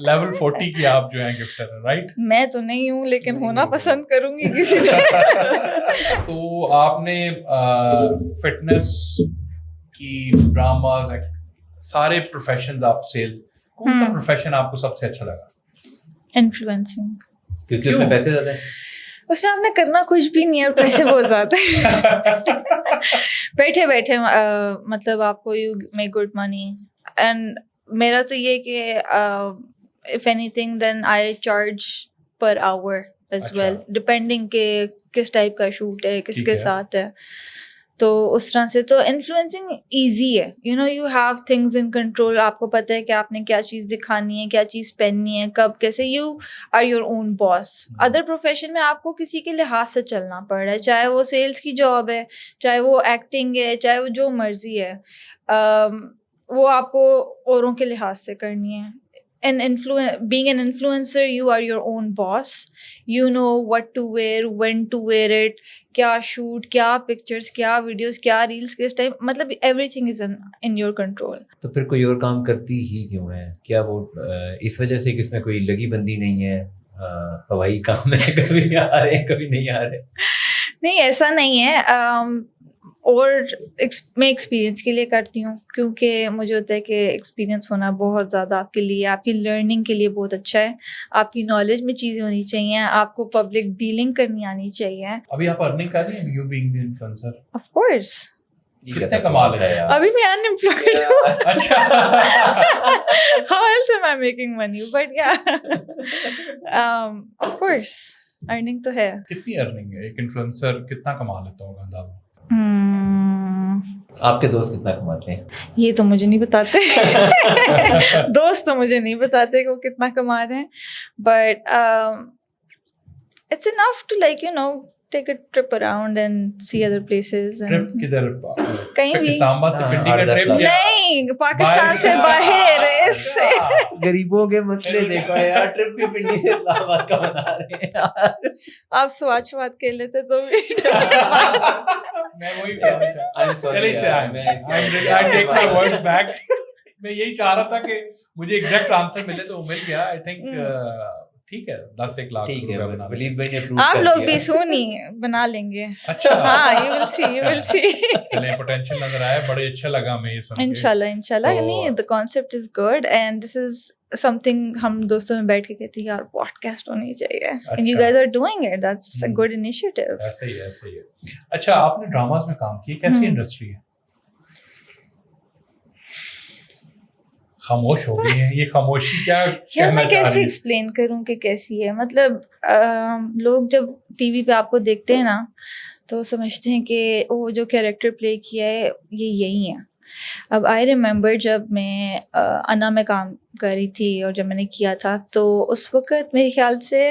Level 40 کی آپ جو ہیں گفٹر ہیں, رائٹ؟ میں تو نہیں ہوں, لیکن ہونا پسند کروں گی کسی طرح. تو آپ نے فٹنس کی, ڈراماز, سارے پروفیشنز, آپ سیلز, کون سا پروفیشن آپ کو سب سے اچھا لگا؟ انفلوئنسنگ, کیونکہ اس میں پیسے زیادہ ہیں. اس میں آپ نے کرنا کچھ بھی نہیں ہے اور پیسے بہت زیادہ ہیں. بیٹھے بیٹھے مطلب آپ کو you make good money. And میرا تو یہ کہ if anything then I charge per hour as well, depending کہ کس ٹائپ کا شوٹ ہے, کس کے ساتھ ہے. تو اس طرح سے تو انفلوئنسنگ ایزی ہے, you know you have things in control, آپ کو پتہ ہے کہ آپ نے کیا چیز دکھانی ہے, کیا چیز پہننی ہے, کب کیسے, you are your own boss. Other profession میں آپ کو کسی کے لحاظ سے چلنا پڑ رہا ہے, چاہے وہ سیلس کی جاب ہے, چاہے وہ ایکٹنگ ہے, چاہے وہ جو مرضی ہے, وہ آپ کو اوروں کے لحاظ سے کرنی ہے. Being an influencer, you are your own boss. You know what to wear, when to wear it, کیا shoot, کیا pictures, کیا videos, کیا reels, کس ٹائم, مطلب everything is in your control. تو پھر کوئی اور کام کرتی ہی کیوں ہے؟ کیا وہ اس وجہ سے کہ اس میں کوئی لگی بندی نہیں ہے, ہوائی کام ہے, کبھی آ رہے ہیں کبھی نہیں آ رہے؟ نہیں ایسا نہیں ہے, اور میں ایکسپیرینس کے لیے کرتی ہوں, کیونکہ مجھے ہوتا ہے کہ ایکسپیرینس ہونا بہت زیادہ آپ کے لیے, آپ کی لرننگ کے لیے بہت اچھا ہے. آپ کی نالج میں چیزیں ہونی چاہیے, آپ کو پبلک ڈیلنگ کرنی آنی چاہیے. ابھی آپ ارننگ کر رہی ہیں you being the influencer? Of course. کتنے کمال ہے یار؟ ابھی میں انمپلائڈ ہوں. اچھا. How else am I making money? But yeah, of course, earning تو ہے. کتنی ارننگ ہے ایک انفلوئنسر, کتنا کما لیتا ہوگا اندازہ؟ آپ کے دوست کتنا کماتے ہیں؟ یہ تو مجھے نہیں بتاتے. دوست تو مجھے نہیں بتاتے کہ وہ کتنا کما رہے ہیں, but it's enough to, like, you know, take a trip around and see other places. Trip کدھر؟ کہیں بھی. اسلام آباد سے پنڈی کا ٹرپ؟ نہیں, پاکستان سے باہر. اس سے غریبوں کے مسئلے دیکھو یار, ٹرپ بھی پنڈی سے اسلام آباد کا بنا رہے ہیں. آپ سوات شوات کے لیتے تو میں وہی میں یہی چاہ رہا تھا کہ مجھے ایگزیکٹ آنسر ملے, تو مل گیا. آئی تھنک ٹھیک ہے, 10-1 لاکھ ولید بھائی نے آپ لوگ بھی سونی بنا لیں گے. اچھا, ہاں, you will see, you will see. چلیں, پوٹینشیل نظر آیا, بڑے اچھا لگا ہمیں یہ سن کے. انشاءاللہ. نہیں, the concept is good and this is something ہم دوستوں میں بیٹھ کے کہتے ہیں یار پوڈ کاسٹ ہونی چاہیے, and you guys are doing it. That's a good initiative. ایسا ہی ہے. اچھا, آپ نے ڈراماز میں کام کیا, کیسی انڈسٹری ہے؟ خاموش ہو گئی ہیں, یہ خاموشی کیا یار میں کیسے ایکسپلین کروں کہ کیسی ہے. مطلب لوگ جب ٹی وی پہ آپ کو دیکھتے ہیں نا تو سمجھتے ہیں کہ وہ جو کیریکٹر پلے کیا ہے یہ یہی ہے. اب آئی ریممبر جب میں انا میں کام کر رہی تھی اور جب میں نے کیا تھا, تو اس وقت میرے خیال سے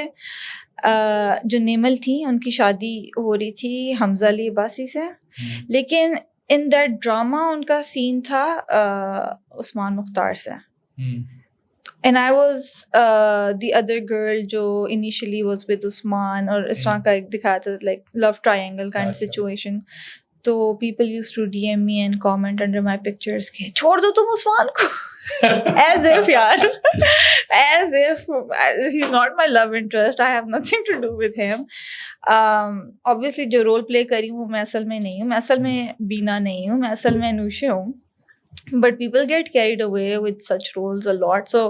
جو نیمل تھی ان کی شادی ہو رہی تھی حمزہ علی عباسی سے, لیکن ان دیٹ ڈراما ان کا سین تھا عثمان مختار سے. And I was the other girl جو انیشلی واز ود عثمان, اور اس طرح کا ایک دکھایا تھا like love triangle kind situation. تو people used to D M me and comment under my pictures کہ چھوڑ دو تم عثمان کو. ایز ایف یار, as if he is not my love interest, I have nothing to do with him. obviously جو role play کری ہوں میں اصل میں نہیں ہوں, میں اصل میں بینا نہیں ہوں, میں اصل میں انوشے ہوں. But people get carried away with such roles a lot. So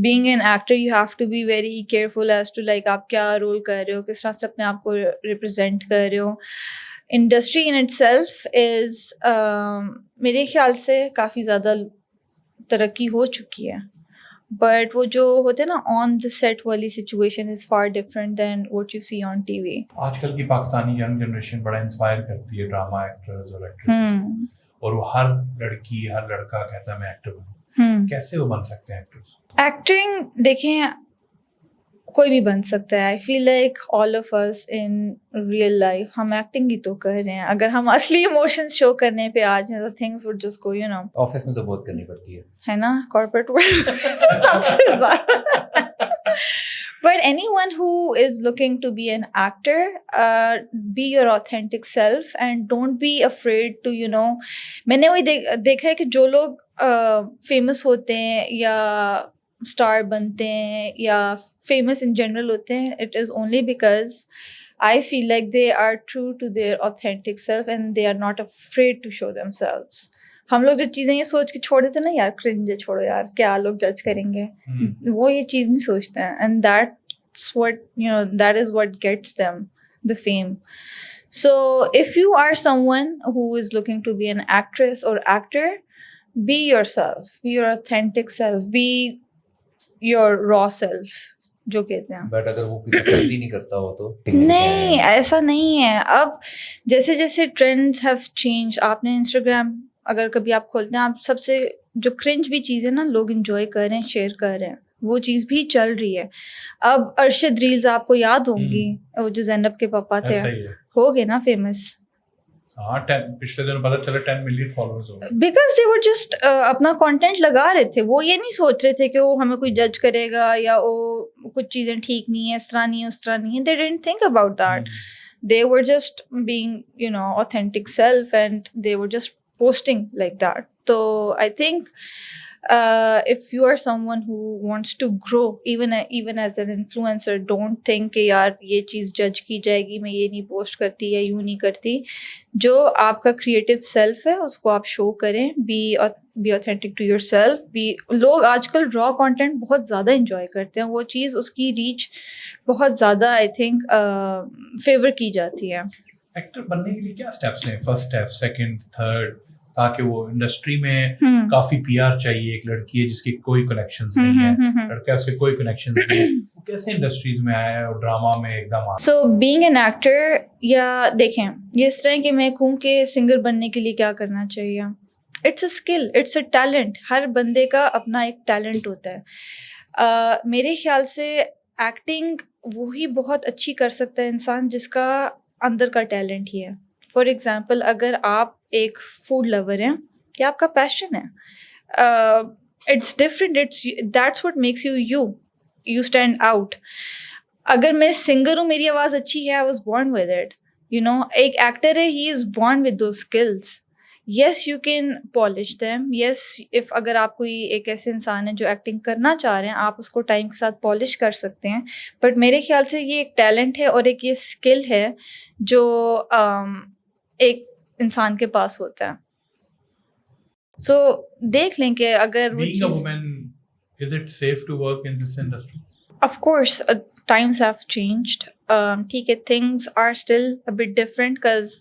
being an actor, you have to be very careful as to like آپ کیا رول کر رہے ہو, کس طرح سے اپنے آپ کو ریپرزینٹ کر رہے ہو. Industry in itself is میرے خیال سے کافی زیادہ ترقی ہو چکی ہے, بٹ وہ جو ہوتے ہیں نا آن دا سیٹ والی situation is far different than what you see on TV. آج کل کی پاکستانی ینگ جنریشن بڑا انسپائر کرتی ہے ڈراما ایکٹرز اور ایکٹریسز, اور وہ ہر لڑکی ہر لڑکا کہتا ہے میں ایکٹر بنوں. کیسے وہ بن سکتے ہیں ایکٹرز؟ ایکٹنگ دیکھیں کوئی بھی بن سکتا ہے. I feel like all of us in real life ہم ایکٹنگ ہی تو کر رہے ہیں. اگر ہم اصلی ایموشنز شو کرنے پہ آ جائیں تو things would just go, you know. Office میں تو بہت کرنی پڑتی ہے نا, کارپوریٹ ورلڈ سب سے زیادہ. But anyone who is looking to be an actor, be your authentic self and don't be afraid to, you know. میں نے وہی دیکھا ہے کہ جو لوگ فیمس ہوتے ہیں یا اسٹار بنتے ہیں یا فیمس ان جنرل ہوتے ہیں, it is only because I feel like they are true to their authentic self and they are not afraid to show themselves. ہم لوگ جو چیزیں یہ سوچ کے چھوڑ دیتے ہیں نا, یار کرنج ہے, چھوڑو یار کیا لوگ جج کریں گے, وہ یہ چیز نہیں سوچتے ہیں. And that's what, you know, that is what gets them the fame. So if you are someone who is looking to be an actress or actor, be yourself, be your authentic self, be your raw self. جو کہتے ہیں. But اگر وہ کوئی پسند ہی نہیں کرتا ہو تو نہیں ایسا نہیں ہے. اب جیسے جیسے ٹرینڈز ہیو چینج, آپ نے انسٹاگرام اگر کبھی آپ کھولتے ہیں, آپ سب سے جو کرنج بھی چیزیں نا لوگ انجوائے کر رہے ہیں, شیئر کر رہے ہیں, وہ چیز بھی چل رہی ہے. اب ارشد ریلز آپ کو یاد ہوں گی, وہ جو زینب کے پاپا تھے, ہو گئے نا فیمس. ہاں پچھلے دن پتہ چلا 10 ملین فالوورز ہو گئے. بیکاز دے ور جسٹ اپنا کانٹینٹ لگا رہے تھے. وہ یہ نہیں سوچ رہے تھے کہ وہ ہمیں کوئی جج کرے گا یا وہ کچھ چیزیں ٹھیک نہیں ہیں, اس طرح نہیں ہے, اس طرح نہیں ہے. دے ڈidn't think about that. They were just being, authentic self, and they were just posting like that. So I think if you are someone who wants to grow, even as an influencer, don't think کہ یار یہ چیز جج کی جائے گی, میں یہ نہیں پوسٹ کرتی یا یوں نہیں کرتی. جو آپ کا کریٹو سیلف ہے اس کو آپ شو کریں. Be authentic to yourself. لوگ آج کل را کانٹینٹ بہت زیادہ انجوائے کرتے ہیں, وہ چیز اس کی ریچ بہت زیادہ آئی تھنک فیور کی جاتی ہے. ایکٹر بننے کے لیے کیا اسٹیپس ہیں, فرسٹ اسٹیپ, سیکنڈ, تھرڈ, تاکہ وہ انڈسٹری میں کافی پی آر چاہیے. ایک لڑکی ہے جس کی کوئی کنیکشنز نہیں ہے, لڑکا اس کے کوئی کنیکشنز نہیں ہے, وہ کیسے انڈسٹریز میں آیا ہے اور ڈراما میں ایک دم آیا؟ سو بینگ این ایکٹر, یا دیکھیں یہ اس طرح کہ میں کہوں کہ سنگر بننے کے لیے کیا کرنا چاہیے, it's a skill, it's a talent. ہر بندے کا اپنا ایک ٹیلنٹ ہوتا ہے. میرے خیال سے ایکٹنگ وہی بہت اچھی کر سکتا ہے انسان جس کا اندر کا ٹیلنٹ ہی ہے. فار ایگزامپل, اگر آپ ایک فوڈ لور ہیں, کیا آپ کا پیشن ہے, it's different, that's what makes you stand out. اگر میں سنگر ہوں, میری آواز اچھی ہے, I was born with it. ایک ایکٹر ہے, he is born with those skills. Yes you can polish them. Yes, if اگر آپ کوئی ایک ایسے انسان ہے جو ایکٹنگ کرنا چاہ رہے ہیں, آپ اس کو ٹائم کے ساتھ پالش کر سکتے ہیں. بٹ میرے خیال سے یہ ایک ٹیلنٹ ہے اور ایک یہ اسکل ہے جو ایک انسان کے پاس ہوتا ہے. سو دیکھ لیں کہ اگر Being a woman, is it safe to work in this industry? Of course, times have changed. ٹھیک ہے, things are still a bit different because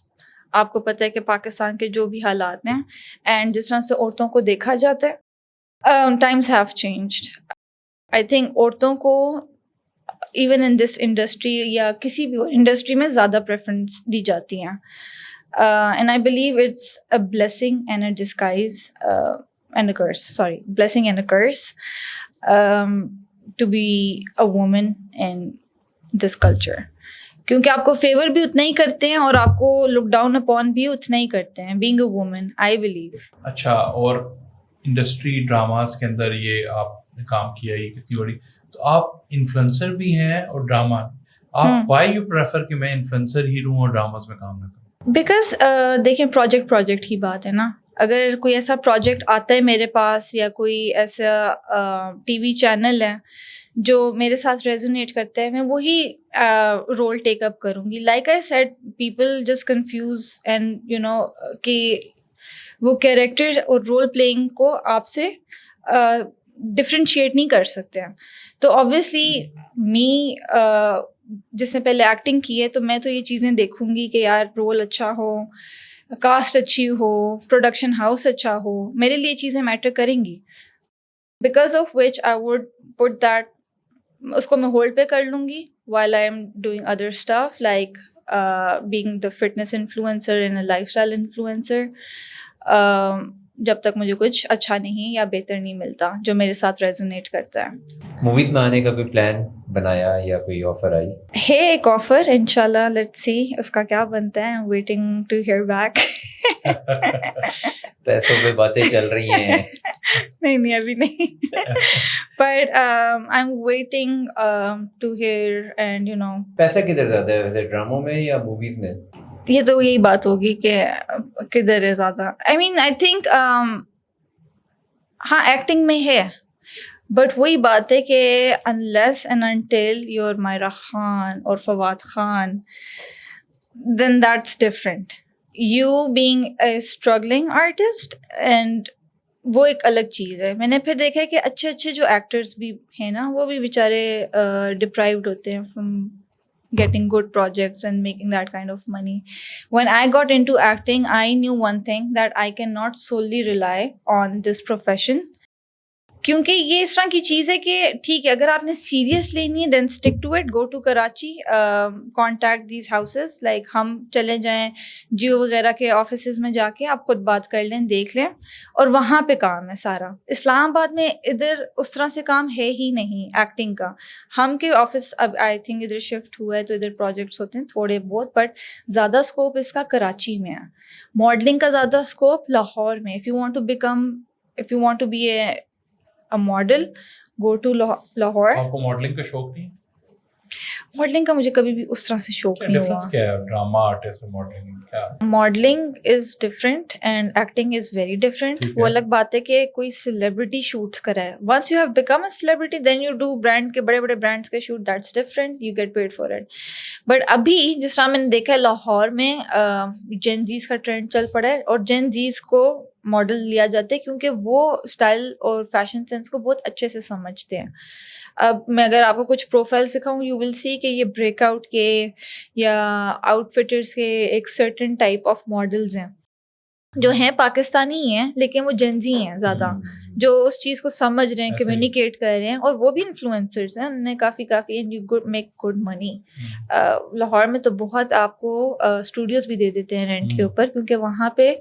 آپ کو پتہ ہے کہ پاکستان کے جو بھی حالات ہیں اینڈ جس طرح سے عورتوں کو دیکھا جاتا ہے, times have changed. I think عورتوں کو ایون ان دس انڈسٹری یا کسی بھی اور انڈسٹری میں زیادہ پریفرنس دی جاتی ہیں. And I believe it's a blessing and a disguise and a curse. Sorry, blessing and a curse to be a woman in this culture. کیونکہ آپ کو فیور بھی اتنا ہی کرتے ہیں اور آپ کو لک ڈاؤن اپون بھی اتنا ہی کرتے ہیں, being a women, I believe. اچھا, اور انڈسٹری ڈراماز کے اندر یہ آپ نے کام کیا, یہ کتنی بڑی, تو آپ انفلوئنسر بھی ہیں اور ڈراما, آپ وائی یو پریفر کہ میں انفلوئنسر ہی رہوں اور ڈراماز میں کام نہ کروں؟ بیکاز دیکھیں پروجیکٹ ہی بات ہے نا. اگر کوئی ایسا پروجیکٹ آتا ہے میرے پاس یا کوئی ایسا ٹی وی چینل ہے جو میرے ساتھ ریزونیٹ کرتا ہے, میں وہی رول ٹیک اپ کروں گی. Like I said, people just confuse and کہ وہ کیریکٹر اور رول پلئنگ کو آپ سے ڈفرینشیٹ نہیں کر سکتے ہیں. تو آبویسلی می جس نے پہلے ایکٹنگ کی ہے, تو میں تو یہ چیزیں دیکھوں گی کہ یار رول اچھا ہو, کاسٹ اچھی ہو, پروڈکشن ہاؤس اچھا ہو, میرے لیے چیزیں میٹر کریں گی. Because of which I would put that, اس کو میں ہولڈ پہ کر لوں گی while I am doing other stuff like being the fitness influencer and a lifestyle influencer, جب تک مجھے کچھ اچھا نہیں یا بہتر نہیں ملتا جو میرے ساتھ ریزونیٹ کرتا ہے. موویز میں آنے کا کوئی پلان بنایا یا کوئی آفر آئی ہے؟ ایک آفر انشاءاللہ, لیٹس سی اس کا کیا بنتا ہے. Waiting to hear back. پیسوں پہ باتیں چل رہی ہیں؟ نہیں ابھی نہیں, but I am waiting to hear. And پیسہ کدھر زیادہ ہے ویسے, ڈراموں میں یا موویز میں؟ یہ تو یہی بات ہوگی کہ کدھر ہے زیادہ. آئی مین آئی تھنک ہاں ایکٹنگ میں ہے, بٹ وہی بات ہے کہ unless and until you're Myra Khan or Fawad Khan, then that's different. You being a struggling artist, and وہ ایک الگ چیز ہے. میں نے پھر دیکھا ہے کہ اچھے جو ایکٹرز بھی ہیں نا, وہ بھی بیچارے ڈپرائیوڈ ہوتے ہیں from getting good projects and making that kind of money. When I got into acting, I knew one thing, that I cannot solely rely on this profession کیونکہ یہ اس طرح کی چیز ہے کہ ٹھیک ہے اگر آپ نے سیریس لینی ہے then stick to it, go to Karachi, contact these houses, like ہم چلے جائیں جیو وغیرہ کے آفیسز میں جا کے آپ خود بات کر لیں, دیکھ لیں, اور وہاں پہ کام ہے سارا. اسلام آباد میں ادھر اس طرح سے کام ہے ہی نہیں ایکٹنگ کا. ہم کے آفس اب آئی تھنک ادھر شفٹ ہوا ہے تو ادھر پروجیکٹس ہوتے ہیں تھوڑے بہت, بٹ زیادہ اسکوپ اس کا کراچی میں ہے. ماڈلنگ کا زیادہ اسکوپ لاہور میں. If you want to be a model, go to Lahore. آپ کو ماڈلنگ کا شوق نہیں؟ ماڈلنگ کا مجھے کبھی بھی اس طرح سے شوق نہیں ڈفرنس ہوا. کیا ہے ڈراما آرٹسٹ اور ماڈلنگ کیا؟ Modelling is different and acting is very different. وہ الگ بات ہے کہ کوئی سیلیبریٹی شوٹس کرا ہے. Once you have become a celebrity then you do brand کے بڑے بڑے برانڈس کے shoot, that's different, you get paid for it. But ابھی جس طرح میں نے دیکھا ہے لاہور میں جین زیز کا ٹرینڈ چل پڑا ہے, اور جین زیز کو ماڈل لیا جاتا ہے کیونکہ وہ اسٹائل اور فیشن سینس کو بہت اچھے سے سمجھتے ہیں. اب میں اگر آپ کو کچھ پروفائل سکھاؤں یو ول سی کہ یہ بریک آؤٹ کے یا آؤٹ فٹرس کے ایک سرٹن ٹائپ آف ماڈلز ہیں جو ہیں پاکستانی ہی ہیں لیکن وہ جنزی ہیں زیادہ, جو اس چیز کو سمجھ رہے ہیں, کمیونیکیٹ کر رہے ہیں, اور وہ بھی انفلوئنسرز ہیں. انہوں نے کافی and you make good money. Lahore میں تو بہت آپ کو اسٹوڈیوز بھی دے دیتے ہیں رینٹ کے اوپر کیونکہ وہاں پہ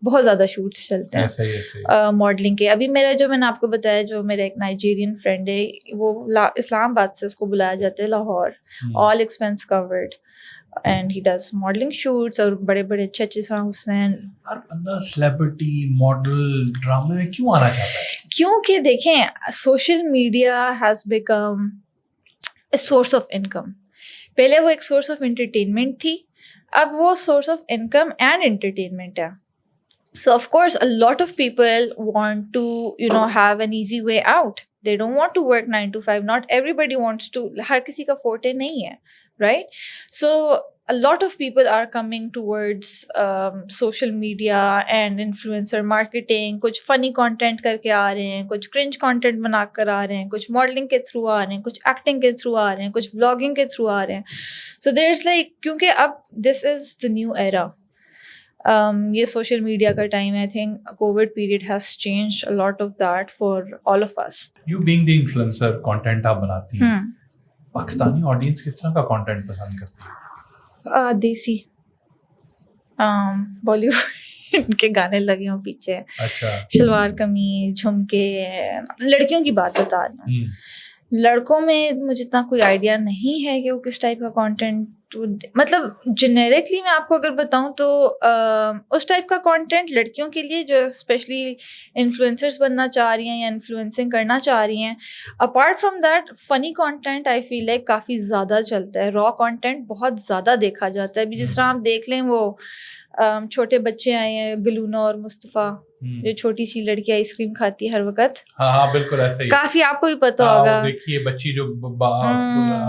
بہت زیادہ شوٹس چلتے ہیں ماڈلنگ کے. ابھی میرا جو میں نے آپ کو بتایا جو میرا ایک نائجیرین فرینڈ ہے وہ اسلام آباد سے اس کو بلایا جاتا ہے Lahore, all expense covered, and he does modelling shoots اور بڑے بڑے اچھے اچھے حسین. ہر بندہ سیلیبریٹی ماڈل ڈرامے میں کیوں آنا چاہتا ہے؟ کیونکہ دیکھیں social media has become a source of income. پہلے وہ ایک سورس آف انٹرٹینمنٹ تھی, اب وہ source of income and entertainment ہے. So of course a lot of people want to have an easy way out. They don't want to work 9 to 5. Not everybody wants to. ہر کسی کا forte نہیں ہے, right? So a lot of people are coming towards social media and influencer marketing. کچھ funny content کر کے آ رہے ہیں, کچھ cringe content بنا کر آ رہے ہیں, کچھ modeling کے through آ رہے ہیں, کچھ acting کے through آ رہے ہیں, کچھ vlogging کے through آ رہے ہیں. So there's like کیونکہ اب this is the new era. یہ سوشل میڈیا کا ٹائم ہے. I think covid period has change a lot of that for all of us. You being the influencer content آپ بناتی ہیں, پاکستانی آڈینس کس طرح کا کانٹینٹ پسند کرتی ہے؟ دیسی بالی ووڈ کے گانے لگے ہوں پیچھے, اچھا شلوار قمیض, جھمکے. لڑکیوں کی بات بتا رہی ہوں, لڑکوں میں مجھے اتنا کوئی آئیڈیا نہیں ہے کہ وہ کس ٹائپ کا کانٹینٹ, مطلب جنیرکلی میں آپ کو اگر بتاؤں تو اس ٹائپ کا کانٹینٹ لڑکیوں کے لیے جو اسپیشلی انفلوئنسرس بننا چاہ رہی ہیں یا انفلوئنسنگ کرنا چاہ رہی ہیں. اپارٹ فرام دیٹ فنی کانٹینٹ آئی فیل لائک کافی زیادہ چلتا ہے. را کانٹینٹ بہت زیادہ دیکھا جاتا ہے. ابھی جس طرح آپ دیکھ لیں وہ چھوٹے بچے آئے ہیں گلونا اور مصطفیٰ, جو چھوٹی سی لڑکی آئس کریم کھاتی ہے ہر وقت. ہاں بالکل ایسا ہی, کافی آپ کو بھی پتا ہوگا. دیکھیے بچی جو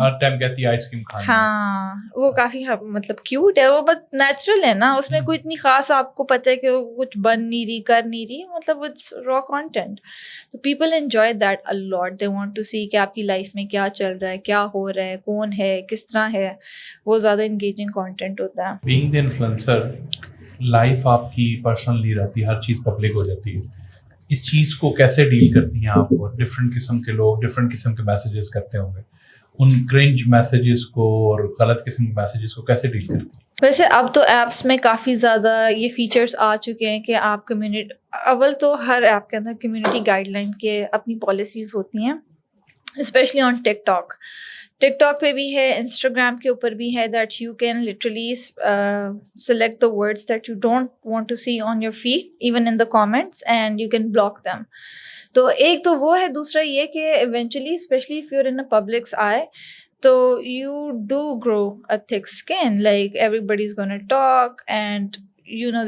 ہر ٹائم کہتی ہے آئس کریم کھانی. ہاں وہ کافی مطلب کیوٹ ہے, وہ بس نیچرل ہے نا, اس میں کوئی اتنی خاص آپ کو پتہ ہے کہ وہ کچھ بن نہیں رہی کر نہیں رہی, مطلب اٹس را کانٹینٹ. تو people enjoy that a lot. They want to see کہ آپ کی لائف میں کیا چل رہا ہے, کیا ہو رہا ہے, کون ہے, کس طرح ہے. وہ زیادہ انگیجنگ کانٹینٹ ہوتا ہے. بینگ دی انفلوئنسر لائف آپ کی پرسنل نہیں رہتی, ہر چیز پبلک ہو جاتی ہے. اس چیز کو کیسے ڈیل کرتی ہیں آپ؟ اور ڈفرینٹ قسم کے لوگ ڈفرینٹ قسم کے میسیجز کرتے ہوں گے, ان کرنج میسیجز کو اور غلط قسم کے میسیجز کو کیسے ڈیل کرتی ہیں؟ ویسے اب تو ایپس میں کافی زیادہ یہ فیچرس آ چکے ہیں کہ آپ کمیونٹی, اول تو ہر ایپ کے اندر کمیونٹی گائیڈ لائن کے اپنی پالیسیز ہوتی ہیں, especially on TikTok. TikTok پہ بھی ہے, انسٹاگرام کے اوپر بھی ہے, that you can literally select the words that you don't want to see on your feed even in the comments and you can block them. تو ایک تو وہ ہے. دوسرا یہ کہ eventually especially if you are in a public's eye تو you do grow a thick skin, like every body is gonna talk and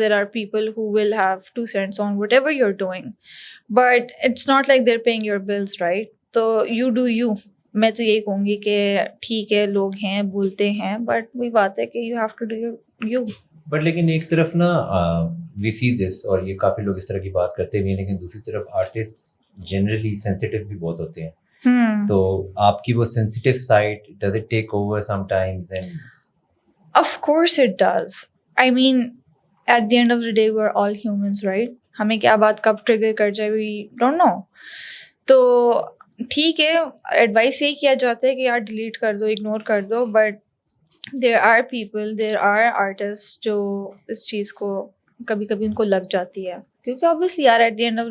there are people who will have 2 cents on whatever you're doing, but it's not like they're paying your bills, right? So you do you. میں تو یہی کہوں گی کہ ٹھیک ہے لوگ ہیں بولتے ہیں, بٹ وہی بات ہے کہ you have to do you. But لیکن ایک طرف نا وی سی دس, اور یہ کافی لوگ اس طرح کی بات کرتے بھی ہیں, لیکن دوسری طرف آرٹسٹ جنرلی سینسیٹیو بھی بہت ہوتے ہیں. تو آپ کی وہ sensitive side does it take over sometimes? And of course it does. I mean at the end of the day we are all humans, right? ہمیں کیا بات کب ٹریگر کر جائے وی ڈونٹ نو. تو ٹھیک ہے ایڈوائس یہی کیا جاتا ہے کہ یار ڈیلیٹ کر دو اگنور کر دو, but there are people, there are artists جو اس چیز کو کبھی کبھی ان کو لگ جاتی ہے, کیونکہ obviously یار at the end of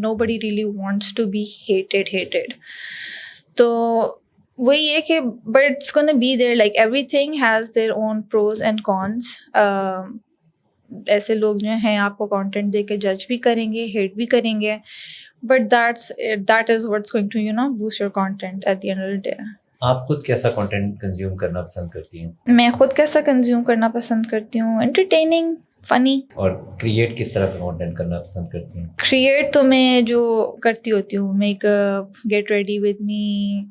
nobody really wants to be hated. تو وہی ہے کہ but it's gonna be there, like everything has their own pros and cons. ایسے لوگ جو ہیں آپ کو کانٹینٹ دے کے جج بھی کریں گے, ہیٹ بھی کریں گے, but that is what's going to boost your content at the end of the day. آپ خود کیسا کانٹینٹ کنزیوم کرنا پسند کرتی ہیں؟ میں خود کیسا کنزیوم کرنا پسند کرتی ہوں, انٹرٹیننگ, فنی. اور کریٹ کس طرح کا کانٹینٹ کرنا پسند کرتی ہیں؟ کریٹ تو میں جو کرتی ہوتی ہوں, makeup, get ready with me,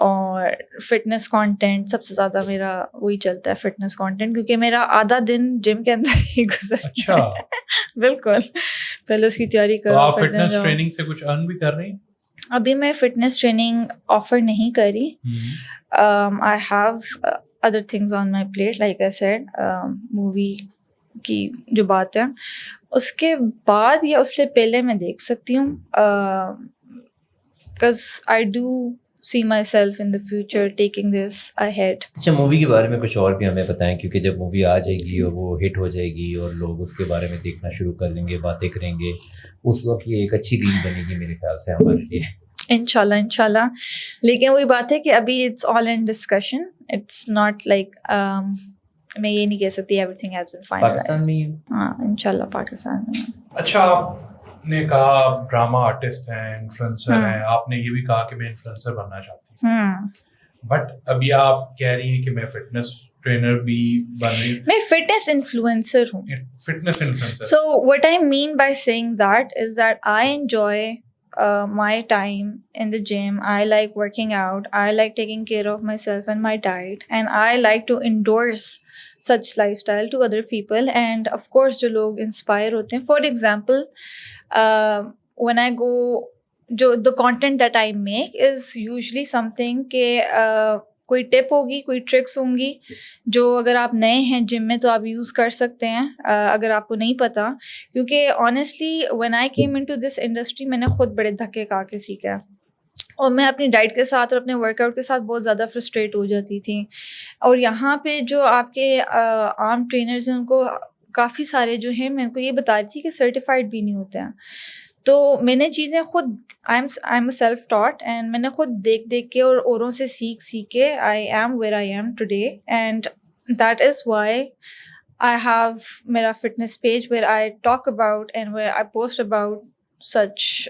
اور فٹنس کانٹینٹ. سب سے زیادہ میرا وہی چلتا ہے, فٹنس کانٹینٹ, کیونکہ میرا آدھا دن جم کے اندر ہی گزرتا ہے. اچھا بالکل, پہلے اس کی تیاری کرو. آپ فٹنس ٹریننگ سے کچھ ارن بھی کر رہی ہیں؟ ابھی میں فٹنس ٹریننگ آفر نہیں کری. I have other things on my plate, like I sad, movie کی جو بات ہے اس کے بعد یا اس سے پہلے میں دیکھ سکتی ہوں, because I do see myself in the future taking this ahead. اچھا, مووی کے بارے میں کچھ اور بھی ہمیں بتائیں, کیونکہ جب مووی آ جائے گی اور وہ ہٹ ہو جائے گی اور لوگ اس کے بارے میں دیکھنا شروع کر دیں گے, باتیں کریں گے, اس وقت یہ ایک اچھی ریل بنے گی میرے خیال سے ہمارے لیے. انشاءاللہ. لیکن وہی بات ہے کہ ابھی it's all in discussion, it's not like میں یہ نہیں کہہ سکتی everything has been finalised. Pakistan میں ہاں انشاءاللہ پاکستان میں. اچھا, آپ نے کہا آپ ڈراما آرٹسٹ ہیں, انفلوئنسر ہیں, آپ نے یہ بھی کہا کہ میں انفلوئنسر بننا چاہتی ہوں, بٹ ابھی آپ کہہ رہی ہیں کہ میں فٹنس ٹرینر بھی بن رہی ہوں. میں فٹنس انفلوئنسر ہوں. Fitness influencer. So what I mean by saying that is that I enjoy my time in the gym. I like working out. I like taking care of myself and my diet. And I like to endorse such lifestyle to other people. And of course, jo log inspire hote hain. For example, when I go, the content that I make is usually something ke کوئی ٹپ ہوگی, کوئی tricks ہوں گی جو اگر آپ نئے ہیں جم میں تو آپ یوز کر سکتے ہیں, اگر آپ کو نہیں پتا. کیونکہ honestly when I came into this industry میں نے خود بڑے دھکے کھا کے سیکھا, اور میں اپنی ڈائٹ کے ساتھ اور اپنے ورک آؤٹ کے ساتھ بہت زیادہ فرسٹریٹ ہو جاتی تھی. اور یہاں پہ جو آپ کے عام ٹرینرز ہیں ان کو کافی سارے جو ہیں, میں ان کو یہ بتا رہی تھی کہ سرٹیفائڈ بھی نہیں ہوتے ہیں. تو میں نے چیزیں خود I am a self taught, and میں نے خود دیکھ کے اور اوروں سے سیکھ کے I am where I am today. And that is why I have میرا fitness page where I talk about and where I post about such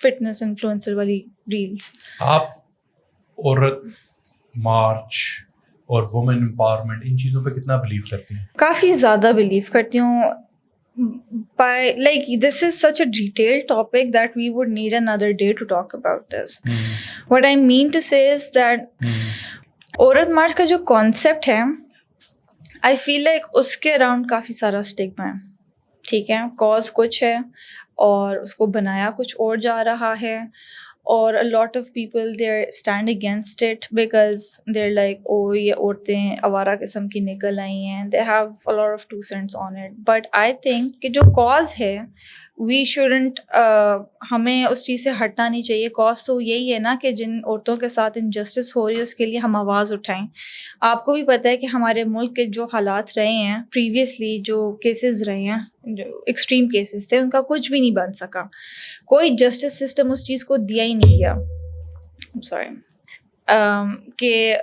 fitness influencer والی ریلس. آپ عورت مارچ اور وومن امپاورمنٹ ان چیزوں پہ کتنا بلیو کرتی ہیں؟ کافی زیادہ بلیو کرتی ہوں. By like this is such a detailed topic that we would need another day to talk about this. What I mean to say is that عورت مارچ کا جو concept ہے, I feel like اس کے around کافی سارا stigma ہے. ٹھیک ہے, cause کچھ ہے اور اس کو بنایا کچھ اور جا رہا ہے, اور a lot of people they stand against it because they're like, oh یہ عورتیں آوارہ قسم کی نکل آئی ہیں, they have a lot of 2 cents on it. But I think کہ جو cause ہے we shouldn't ہمیں اس چیز سے ہٹنا نہیں چاہیے. cause تو یہی ہے نا کہ جن عورتوں کے ساتھ انجسٹس ہو رہی ہے اس کے لیے ہم آواز اٹھائیں. آپ کو بھی پتہ ہے کہ ہمارے ملک کے جو حالات رہے ہیں پریویسلی, جو کیسز رہے ہیں, جو ایکسٹریم کیسز تھے, ان کا کچھ بھی نہیں بن سکا. کوئی جسٹس سسٹم اس چیز کو دیا ہی نہیں گیا. سوری کہ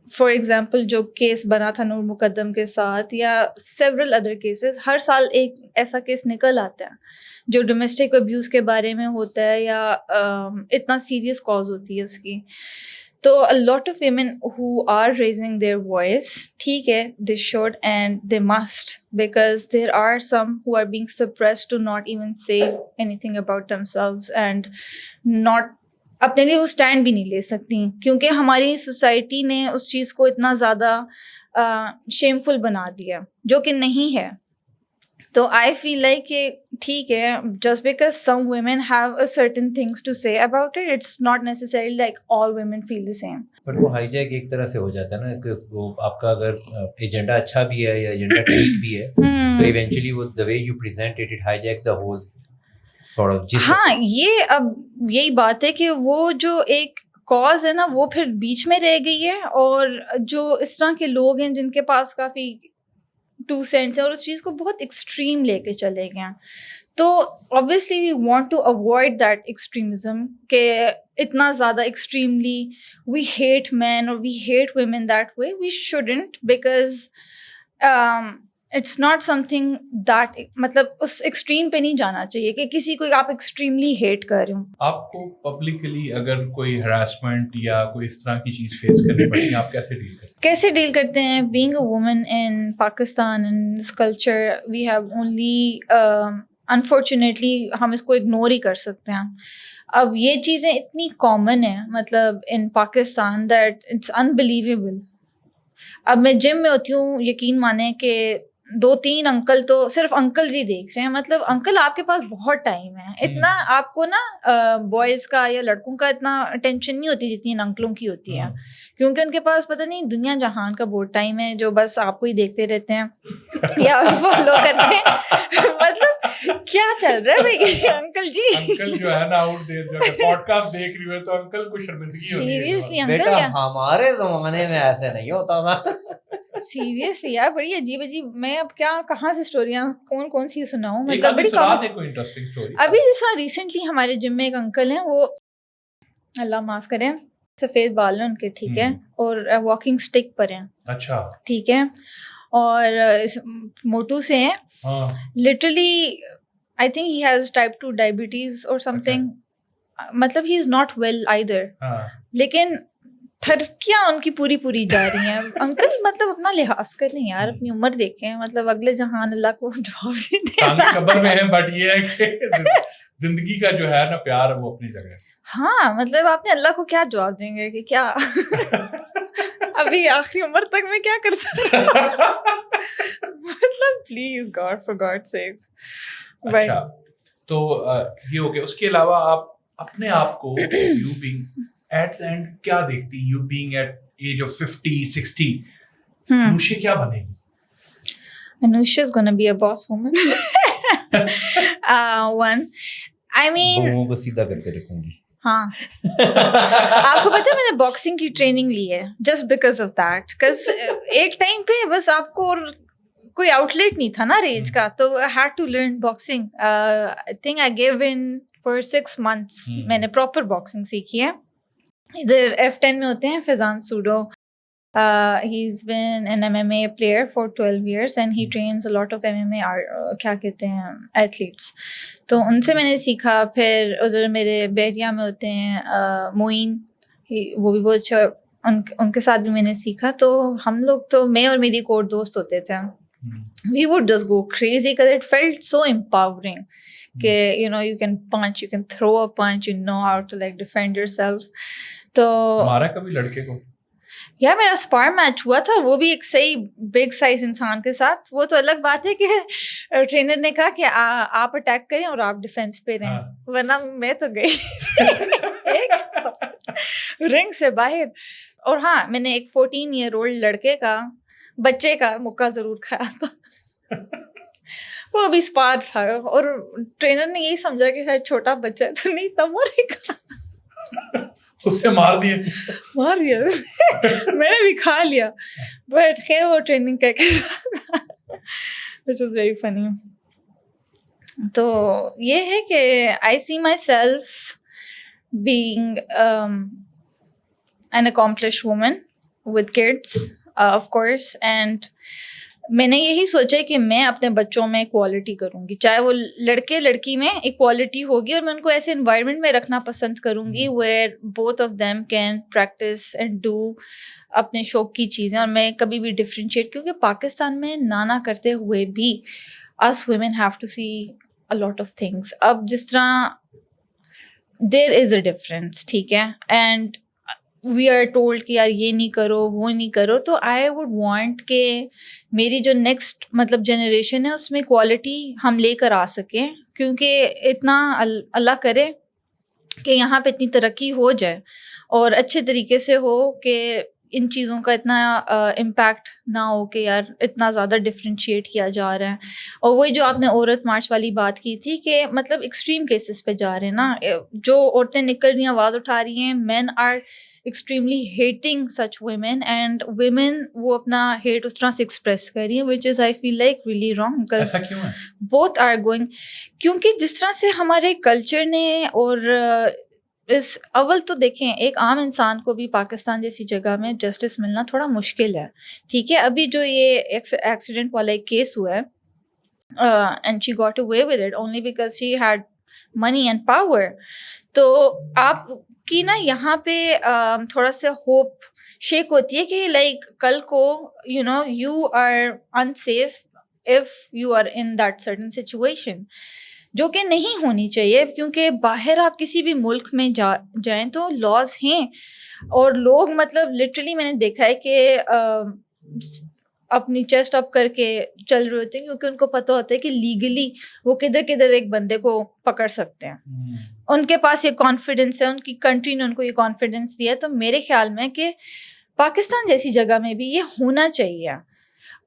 فار ایگزامپل جو کیس بنا تھا نور مقدم کے ساتھ یا سیورل ادر کیسز, ہر سال ایک ایسا کیس نکل آتا ہے جو ڈومیسٹک ابیوز کے بارے میں ہوتا ہے یا اتنا سیریس کاز ہوتی ہے اس کی. تو a lot of women who are raising their voice, ٹھیک ہے, they should and they must, because there are some who are being suppressed to not even say anything about themselves and not اپنے لیے وہ stand بھی نہیں لے سکتی, کیونکہ ہماری سوسائٹی نے اس چیز کو اتنا زیادہ شیمفل بنا دیا جو کہ نہیں ہے. تو آئی فیل لائک کہ ٹھیک ہے, just because some women have a certain things to say about it, it's not necessary like all women feel the same. But وہ ہائی جیک ایک طرح سے ہو جاتا ہے نا کہ وہ آپ کا اگر ایجنڈا اچھا بھی ہے یا ایجنڈا ٹھیک بھی ہے تو ایونچولی وہ the way you present it hijacks the whole ہاں یہ اب یہی بات ہے کہ وہ جو ایک کاز ہے نا وہ پھر بیچ میں رہ گئی ہے, اور جو اس طرح کے لوگ ہیں جن کے پاس کافی 2 cents ہیں اور اس چیز کو بہت ایکسٹریم لے کے چلے گئے ہیں, تو obviously we want to avoid that extremism کہ اتنا زیادہ extremely we hate men or we hate women that way. We shouldn't, because it's not something that مطلب اس ایکسٹریم پہ نہیں جانا چاہیے کہ کسی کو آپ ایکسٹریملی ہیٹ کر رہے ہوں. آپ کو پبلکلی اگر کوئی ہراسمنٹ یا کوئی اس طرح کی چیز فیس کرنی پڑتی ہے آپ کیسے ڈیل کرتے ہیں؟ Being a woman in Pakistan in this culture we have only unfortunately ہم اس کو اگنور ہی کر سکتے ہیں. اب یہ چیزیں اتنی کامن ہیں مطلب ان پاکستان دیٹ اٹس انبلیویبل. اب میں جم میں ہوتی ہوں, یقین مانیں کہ 2-3 انکل تو صرف انکلز ہی دیکھ رہے ہیں. مطلب انکل آپ کے پاس بہت ٹائم ہے, اتنا آپ کو نا بوائز کا یا لڑکوں کا اتنا ٹینشن نہیں ہوتی جتنی ان انکلوں کی ہوتی ہے, کیونکہ ان کے پاس پتہ نہیں دنیا جہان کا بہت ٹائم ہے, جو بس آپ کو ہی دیکھتے رہتے ہیں یا فالو کرتے ہیں. مطلب کیا چل رہا ہے بھائی انکل جی, انکل جو ہے نا آؤٹ دیر جو پوڈ کاسٹ دیکھ رہی ہے تو انکل کو شرمندگی ہو رہی ہے. سیریسلی انکل ہمارے زمانے میں ایسے نہیں ہوتا تھا. سیریسلی یار بڑی عجیب عجیب, میں اب کیا کہاں سے اسٹوریاں کون سی سناؤں. مطلب بڑی ابھی جس طرح ریسنٹلی ہمارے جم میں ایک انکل ہیں, وہ اللہ معاف کریں سفید بال ہیں ان کے, ٹھیک ہے, اور واکنگ اسٹک پر ہیں, اچھا ٹھیک ہے, اور موٹو سے ہیں. Literally I think he has type 2 diabetes اور سم تھنگ. مطلب ہی از ناٹ ویل آئیدر, لیکن تھرکیاں ان کی پوری جا رہی ہیں. انکل مطلب اپنا لحاظ کریں یار, اپنی عمر دیکھیں, مطلب اگلے جہان اللہ کو جواب دے قبر میں ہے, بٹ یہ ہے کہ زندگی کا جو ہے نا پیار ہے وہ اپنی جگہ ہے. ہاں مطلب آپ نے اللہ کو کیا جواب دیں گے کہ کیا ابھی آخری عمر تک میں کیا کرتا مطلب please God for God sakes. اچھا تو یہ ہو گیا. اس کے علاوہ آپ اپنے آپ کو you being at the end کیا دیکھتی, you being at age of 50-60 Anusha کیا بنے گی؟ Anusha is gonna be a boss woman. One, I mean لوگوں کو سیدھا کر کے رکھوں گی. ہاں آپ کو پتا ہے میں نے باکسنگ کی ٹریننگ لی ہے just because of that, because ایک ٹائم پہ بس آپ کو کوئی آؤٹ لیٹ نہیں تھا نا ریج کا, تو I had to learn boxing. I think I gave in for 6 months. میں نے پراپر باکسنگ سیکھی ہے. ادھر F10 میں ہوتے ہیں فیضان pseudo, he's been an MMA player for 12 years and he trains a lot of MMA کیا کہتے ہیں ایتھلیٹس, تو ان سے میں نے سیکھا. پھر ادھر میرے بیریا میں ہوتے ہیں معین, وہ بھی بہت اچھا, ان کے ساتھ بھی میں نے سیکھا. تو ہم لوگ تو میں اور میری کوٹ دوست ہوتے تھے, we would just go crazy because it felt so empowering کہ you know you can punch, you can throw a punch, you know how to like defend yourself. تو ہمارا کبھی لڑکے کو یار میرا اسپار میچ ہوا تھا, وہ بھی ایک صحیح بگ سائز انسان کے ساتھ. وہ تو الگ بات ہے کہ ٹرینر نے کہا کہ آپ اٹیک کریں اور آپ ڈیفینس پہ رہیں, ورنہ میں تو گئی رنگ سے باہر. اور ہاں میں نے ایک 14 year old لڑکے کا, بچے کا مکہ ضرور کھایا تھا. وہ ابھی اسپار تھا اور ٹرینر نے یہی سمجھا کہ شاید چھوٹا بچہ ہے تو نہیں تھا, مارے گا, اس سے مار دیا میں نے بھی کھا لیا. بٹ خیر وہ ٹریننگ کر کے which was very funny. تو یہ ہے کہ I see myself being an accomplished woman with kids of course, and میں نے یہی سوچا کہ میں اپنے بچوں میں اکوالٹی کروں گی, چاہے وہ لڑکے لڑکی میں اکوالٹی ہوگی, اور میں ان کو ایسے انوائرمنٹ میں رکھنا پسند کروں گی where both of them can practice and do اپنے شوق کی چیزیں. اور میں کبھی بھی ڈفرینشیٹ, کیونکہ پاکستان میں نانا کرتے ہوئے بھی us women have to see a lot of things. اب جس طرح there is a difference, ٹھیک ہے, and we are told کہ یار یہ نہیں کرو وہ نہیں کرو, تو I would want کہ میری جو نیکسٹ مطلب جنریشن ہے اس میں کوالٹی ہم لے کر آ سکیں, کیونکہ اتنا اللہ کرے کہ یہاں پہ اتنی ترقی ہو جائے اور اچھے طریقے سے ہو کہ ان چیزوں کا اتنا امپیکٹ نہ ہو کہ یار اتنا زیادہ ڈفرینشیٹ کیا جا رہا ہے. اور وہی جو آپ نے عورت مارچ والی بات کی تھی کہ مطلب ایکسٹریم کیسز پہ جا رہے ہیں نا, جو عورتیں نکل رہی ہیں آواز اٹھا رہی ہیں, men are extremely hating such women, and women وہ اپنا ہیٹ اس طرح سے ایکسپریس کر رہی ہیں, which is I feel like really wrong, ایسا کیوں ہے؟ Both are going. کیونکہ جس طرح سے ہمارے کلچر نے, اور اس اول تو دیکھیں ایک عام انسان کو بھی پاکستان جیسی جگہ میں جسٹس ملنا تھوڑا مشکل ہے, ٹھیک ہے. ابھی جو یہ ایکسیڈنٹ والا ایک کیس ہوا ہے, and she got away with it only because she had money and power. تو آپ کی نا یہاں پہ تھوڑا سا ہوپ شیک ہوتی ہے کہ لائک کل کو you are unsafe if you are in that certain situation, جو کہ نہیں ہونی چاہیے. کیونکہ باہر آپ کسی بھی ملک میں جائیں تو لاز ہیں, اور لوگ مطلب لٹرلی میں نے دیکھا ہے کہ اپنی چیسٹ اپ کر کے چل رہے ہوتے ہیں, کیونکہ ان کو پتہ ہوتا ہے کہ لیگلی وہ کدھر ایک بندے کو پکڑ سکتے ہیں. ان کے پاس یہ کانفیڈنس ہے, ان کی کنٹری نے ان کو یہ کانفیڈنس دیا ہے. تو میرے خیال میں کہ پاکستان جیسی جگہ میں بھی یہ ہونا چاہیے.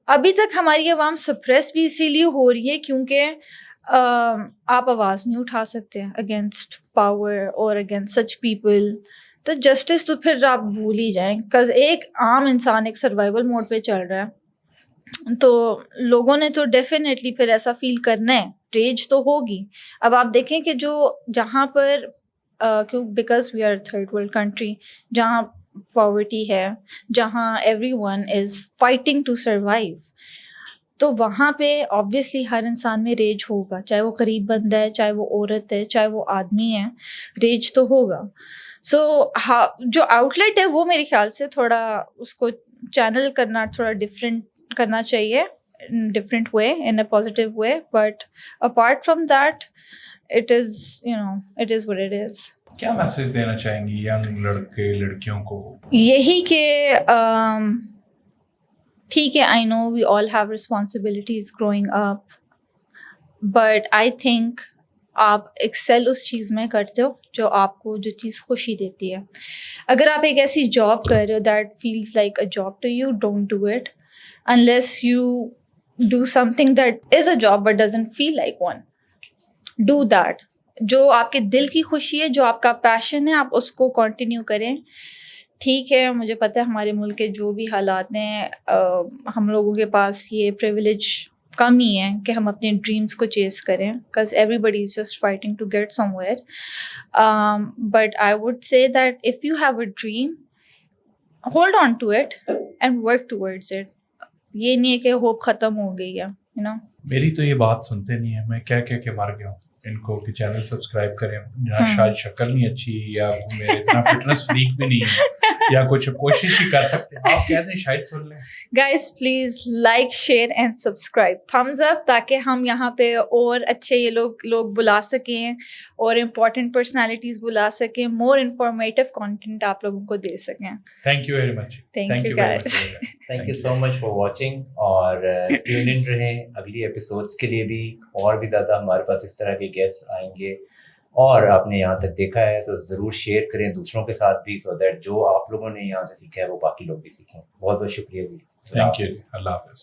ابھی تک ہماری عوام سپریس بھی اسی لیے ہو رہی ہے کیونکہ آپ آواز نہیں اٹھا سکتے اگینسٹ پاور اور اگینسٹ سچ پیپل. تو جسٹس تو پھر آپ بھول ہی جائیں, کز ایک عام انسان ایک سروائیول موڈ پہ چل رہا ہے, تو لوگوں نے تو ڈیفینیٹلی پھر ایسا فیل کرنا ہے, ریج تو ہوگی. اب آپ دیکھیں کہ جو جہاں پر because we are third world country, جہاں پاورٹی ہے, جہاں everyone is fighting to survive, تو وہاں پہ آبویسلی ہر انسان میں ریج ہوگا, چاہے وہ غریب بندہ ہے, چاہے وہ عورت ہے, چاہے وہ آدمی ہے, ریج تو ہوگا. سو جو آؤٹ لیٹ ہے وہ میرے خیال سے تھوڑا اس کو چینل کرنا تھوڑا ڈفرینٹ کرنا چاہیے, different way, in a positive way. But apart from that it is what it is. کیا میسج دینا چاہیں گی ینگ لڑکے لڑکیوں کو؟ یہی کہ ٹھیک ہے, I know we all have responsibilities growing up, but I think آپ ایکسیل اس چیز میں کرتے ہو جو آپ کو جو چیز خوشی دیتی ہے. اگر آپ ایک ایسی جاب کر رہے ہو that feels like a job to you, don't do it unless you do something that is a job but doesn't feel like one. Do that. جو آپ کے دل کی خوشی ہے, جو آپ کا پیشن ہے, آپ اس کو کنٹینیو کریں. ٹھیک ہے, مجھے پتہ ہے ہمارے ملک کے جو بھی حالات ہیں, ہم لوگوں کے پاس یہ پریویلیج کم ہی ہے کہ ہم اپنے ڈریمس کو چیز کریں, because everybody is just fighting to get somewhere. But I would say that if you have a dream, hold on to it and work towards it. یہ نہیں ہے کہ ہوپ ختم ہو گئی ہے. میری تو یہ بات سنتے نہیں ہے, میں کیا کہ مر گیا ہوں ان کو کہ چینل سبسکرائب کریں. شاید شکل نہیں اچھی, یا میرے اتنا فٹنس فریک بھی نہیں ہے, یا کچھ کوشش ہی کر سکتے ہیں. آپ کہتے ہیں شاید سن لیں. Guys please like, share and subscribe, thumbs up, تاکہ ہم یہاں پہ اور اچھے یہ لوگ بلا سکیں, اور امپورٹنٹ پرسنالٹیز بلا سکیں, مور انفارمیٹیو کانٹینٹ آپ لوگوں کو دے سکیں. Thank you very much. Thank you guys. Thank you so much for watching, اور ٹیون ان رہیں اگلی ایپیسوڈس کے لیے بھی. اور بھی زیادہ ہمارے پاس اس طرح کے گیسٹ آئیں گے, اور آپ نے یہاں تک دیکھا ہے تو ضرور شیئر کریں دوسروں کے ساتھ بھی, سو دیٹ جو آپ لوگوں نے یہاں سے سیکھا ہے وہ باقی لوگ بھی سیکھیں. بہت بہت شکریہ جی. Thank you. اللہ حافظ.